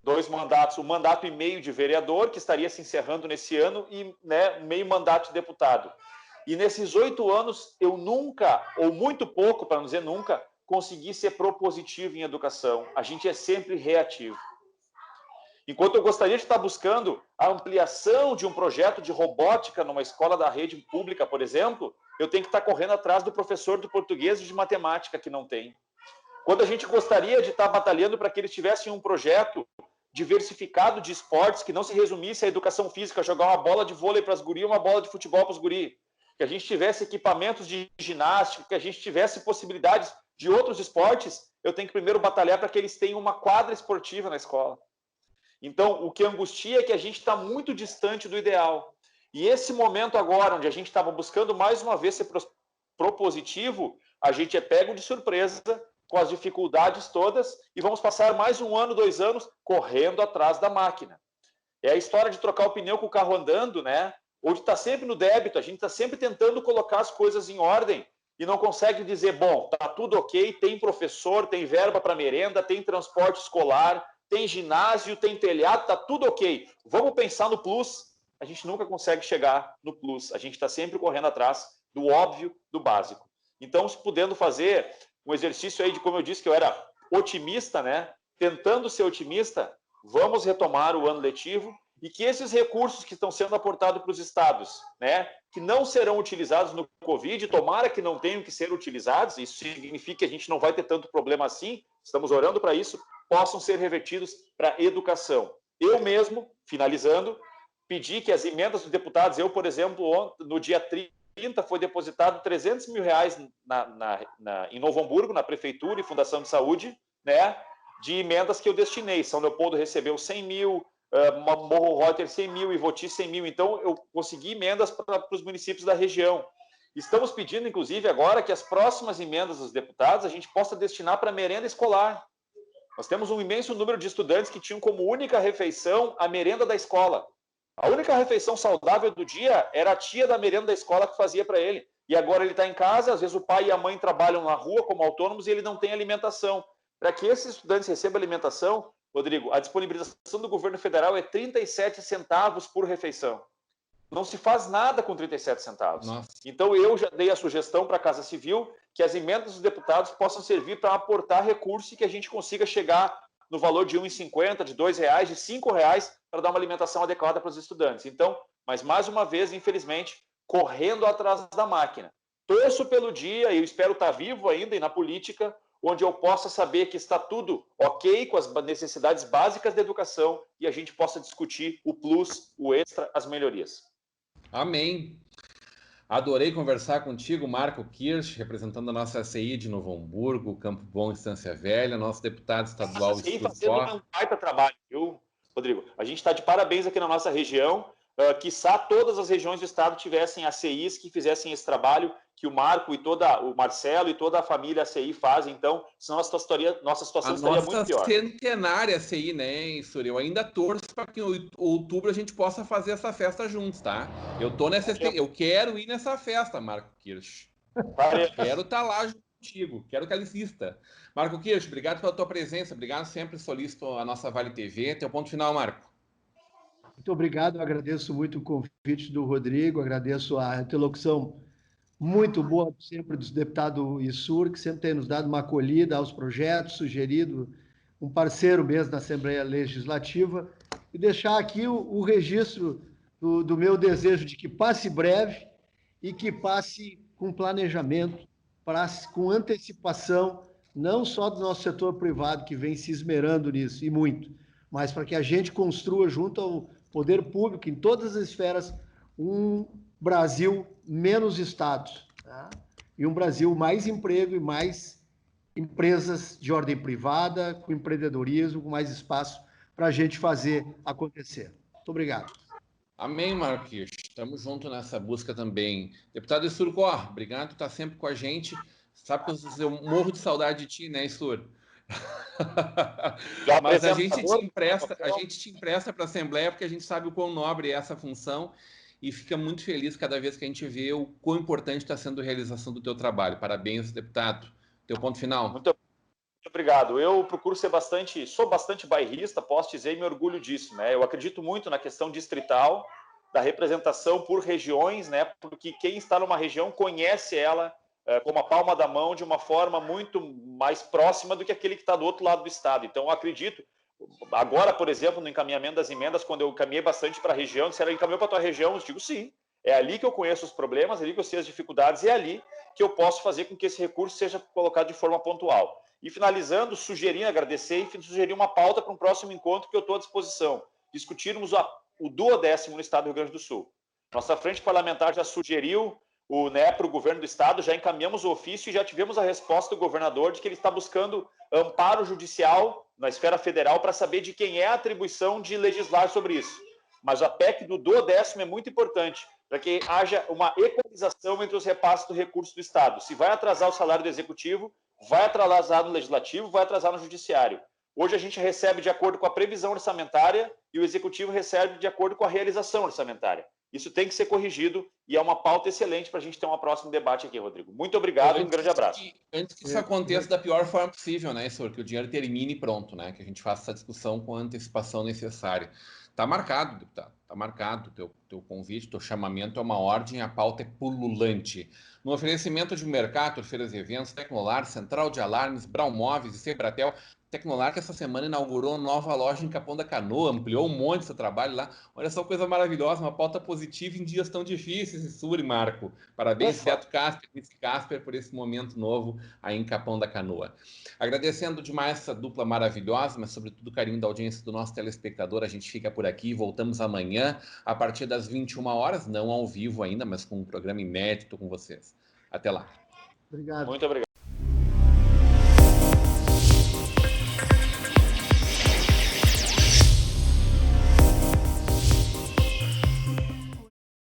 2 mandatos, 1 mandato e meio de vereador, que estaria se encerrando nesse ano, e meio mandato de deputado. E nesses 8 anos, eu nunca, ou muito pouco, para não dizer nunca, consegui ser propositivo em educação. A gente é sempre reativo. Enquanto eu gostaria de estar buscando a ampliação de um projeto de robótica numa escola da rede pública, por exemplo, eu tenho que estar correndo atrás do professor do português e de matemática, que não tem. Quando a gente gostaria de estar batalhando para que eles tivessem um projeto diversificado de esportes, que não se resumisse à educação física, jogar uma bola de vôlei para as gurias, uma bola de futebol para os guris, que a gente tivesse equipamentos de ginástica, que a gente tivesse possibilidades de outros esportes, eu tenho que primeiro batalhar para que eles tenham uma quadra esportiva na escola. Então, o que angustia é que a gente está muito distante do ideal. E esse momento agora, onde a gente estava buscando mais uma vez ser propositivo, a gente é pego de surpresa com as dificuldades todas e vamos passar mais 1 ano, 2 anos correndo atrás da máquina. É a história de trocar o pneu com o carro andando, né? Ou de estar sempre no débito, a gente está sempre tentando colocar as coisas em ordem e não consegue dizer, bom, tá tudo ok, tem professor, tem verba para merenda, tem transporte escolar, tem ginásio, tem telhado, tá tudo ok. Vamos pensar no plus. A gente nunca consegue chegar no plus. A gente está sempre correndo atrás do óbvio, do básico. Então, se podendo fazer um exercício aí de, como eu disse, que eu era otimista, né? Tentando ser otimista, vamos retomar o ano letivo e que esses recursos que estão sendo aportados para os estados, né, que não serão utilizados no Covid, tomara que não tenham que ser utilizados, isso significa que a gente não vai ter tanto problema assim, estamos orando para isso, possam ser revertidos para educação. Eu mesmo, finalizando, pedi que as emendas dos deputados, eu, por exemplo, no dia 30 foi depositado R$300 mil em Novo Hamburgo, na Prefeitura e Fundação de Saúde, né, de emendas que eu destinei. São Leopoldo recebeu 100 mil, Morro Reuter 100 mil, Ivoti 100 mil. Então, eu consegui emendas para os municípios da região. Estamos pedindo, inclusive, agora que as próximas emendas dos deputados a gente possa destinar para merenda escolar. Nós temos um imenso número de estudantes que tinham como única refeição a merenda da escola. A única refeição saudável do dia era a tia da merenda da escola que fazia para ele. E agora ele está em casa, às vezes o pai e a mãe trabalham na rua como autônomos e ele não tem alimentação. Para que esses estudantes recebam alimentação, Rodrigo, a disponibilização do governo federal é 37 centavos por refeição. Não se faz nada com 37 centavos. Nossa. Então eu já dei a sugestão para a Casa Civil que as emendas dos deputados possam servir para aportar recursos e que a gente consiga chegar no valor de R$1,50, de R$2, de R$5 para dar uma alimentação adequada para os estudantes. Então, mas mais uma vez, infelizmente, correndo atrás da máquina. Torço pelo dia, e eu espero estar vivo ainda e na política, onde eu possa saber que está tudo ok com as necessidades básicas da educação e a gente possa discutir o plus, o extra, as melhorias. Amém. Adorei conversar contigo, Marco Kirsch, representando a nossa ACI de Novo Hamburgo, Campo Bom, Estância Velha, nosso deputado estadual. A ACI fazendo um baita trabalho, viu, Rodrigo? A gente está de parabéns aqui na nossa região. Quiçá todas as regiões do estado tivessem ACIs que fizessem esse trabalho que o Marco e o Marcelo e toda a família ACI fazem, então, senão nossa situação estaria muito pior. A nossa centenária ACI, né, Suri? Eu ainda torço para que em outubro a gente possa fazer essa festa juntos, tá? Eu quero ir nessa festa, Marco Kirsch. Quero estar lá junto contigo, quero que ela insista. Marco Kirsch, obrigado pela tua presença, obrigado, sempre solicito a nossa Vale TV. Teu ponto final, Marco. Muito obrigado, eu agradeço muito o convite do Rodrigo, agradeço a interlocução muito boa sempre dos deputados ISUR, que sempre tem nos dado uma acolhida aos projetos, sugerido um parceiro mesmo na Assembleia Legislativa, e deixar aqui o registro do meu desejo de que passe breve e que passe com planejamento, com antecipação, não só do nosso setor privado, que vem se esmerando nisso, e muito, mas para que a gente construa junto ao poder público, em todas as esferas, um Brasil menos estados, tá? E um Brasil mais emprego e mais empresas de ordem privada, com empreendedorismo, com mais espaço para a gente fazer acontecer. Muito obrigado. Amém, Marquinhos. Estamos juntos nessa busca também. Deputado Isur Cor, obrigado por estar sempre com a gente. Sabe que eu morro de saudade de ti, né, Isur? Mas a gente te empresta para a Assembleia porque a gente sabe o quão nobre é essa função e fica muito feliz cada vez que a gente vê o quão importante está sendo a realização do teu trabalho. Parabéns, deputado. Teu ponto final. Muito obrigado. Eu procuro sou bastante bairrista, posso dizer, e me orgulho disso, né? Eu acredito muito na questão distrital, da representação por regiões, né? Porque quem está numa região conhece ela como a palma da mão de uma forma muito mais próxima do que aquele que está do outro lado do estado. Então, eu acredito, agora, por exemplo, no encaminhamento das emendas, quando eu caminhei bastante para a região, disseram, encaminhou para a tua região? Eu digo, sim, é ali que eu conheço os problemas, é ali que eu sei as dificuldades, e é ali que eu posso fazer com que esse recurso seja colocado de forma pontual. E finalizando, agradecer e sugerir uma pauta para um próximo encontro que eu estou à disposição. Discutirmos o duodécimo no estado do Rio Grande do Sul. Nossa frente parlamentar já sugeriu para o governo do estado, já encaminhamos o ofício e já tivemos a resposta do governador de que ele está buscando amparo judicial na esfera federal para saber de quem é a atribuição de legislar sobre isso. Mas a PEC do duodécimo é muito importante para que haja uma equalização entre os repasses do recurso do estado. Se vai atrasar o salário do executivo, vai atrasar no legislativo, vai atrasar no judiciário. Hoje a gente recebe de acordo com a previsão orçamentária e o executivo recebe de acordo com a realização orçamentária. Isso tem que ser corrigido e é uma pauta excelente para a gente ter um próximo debate aqui, Rodrigo. Muito obrigado e um grande abraço. Antes que isso aconteça da pior forma possível, né, senhor? Que o dinheiro termine pronto, né? Que a gente faça essa discussão com a antecipação necessária. Está marcado, deputado. Está marcado teu convite, teu chamamento é uma ordem, a pauta é pululante. No oferecimento de Mercator, Feiras e Eventos, Tecnolar, Central de Alarmes, Brau Móveis e Sebratel, Tecnolar, que essa semana inaugurou uma nova loja em Capão da Canoa, ampliou um monte do seu trabalho lá. Olha só, coisa maravilhosa, uma pauta positiva em dias tão difíceis, Suri, Marco. Parabéns, Beto Casper, Vice Casper, por esse momento novo aí em Capão da Canoa. Agradecendo demais essa dupla maravilhosa, mas sobretudo o carinho da audiência do nosso telespectador. A gente fica por aqui, voltamos amanhã, a partir das 21 horas, não ao vivo ainda, mas com um programa inédito com vocês. Até lá. Obrigado. Muito obrigado.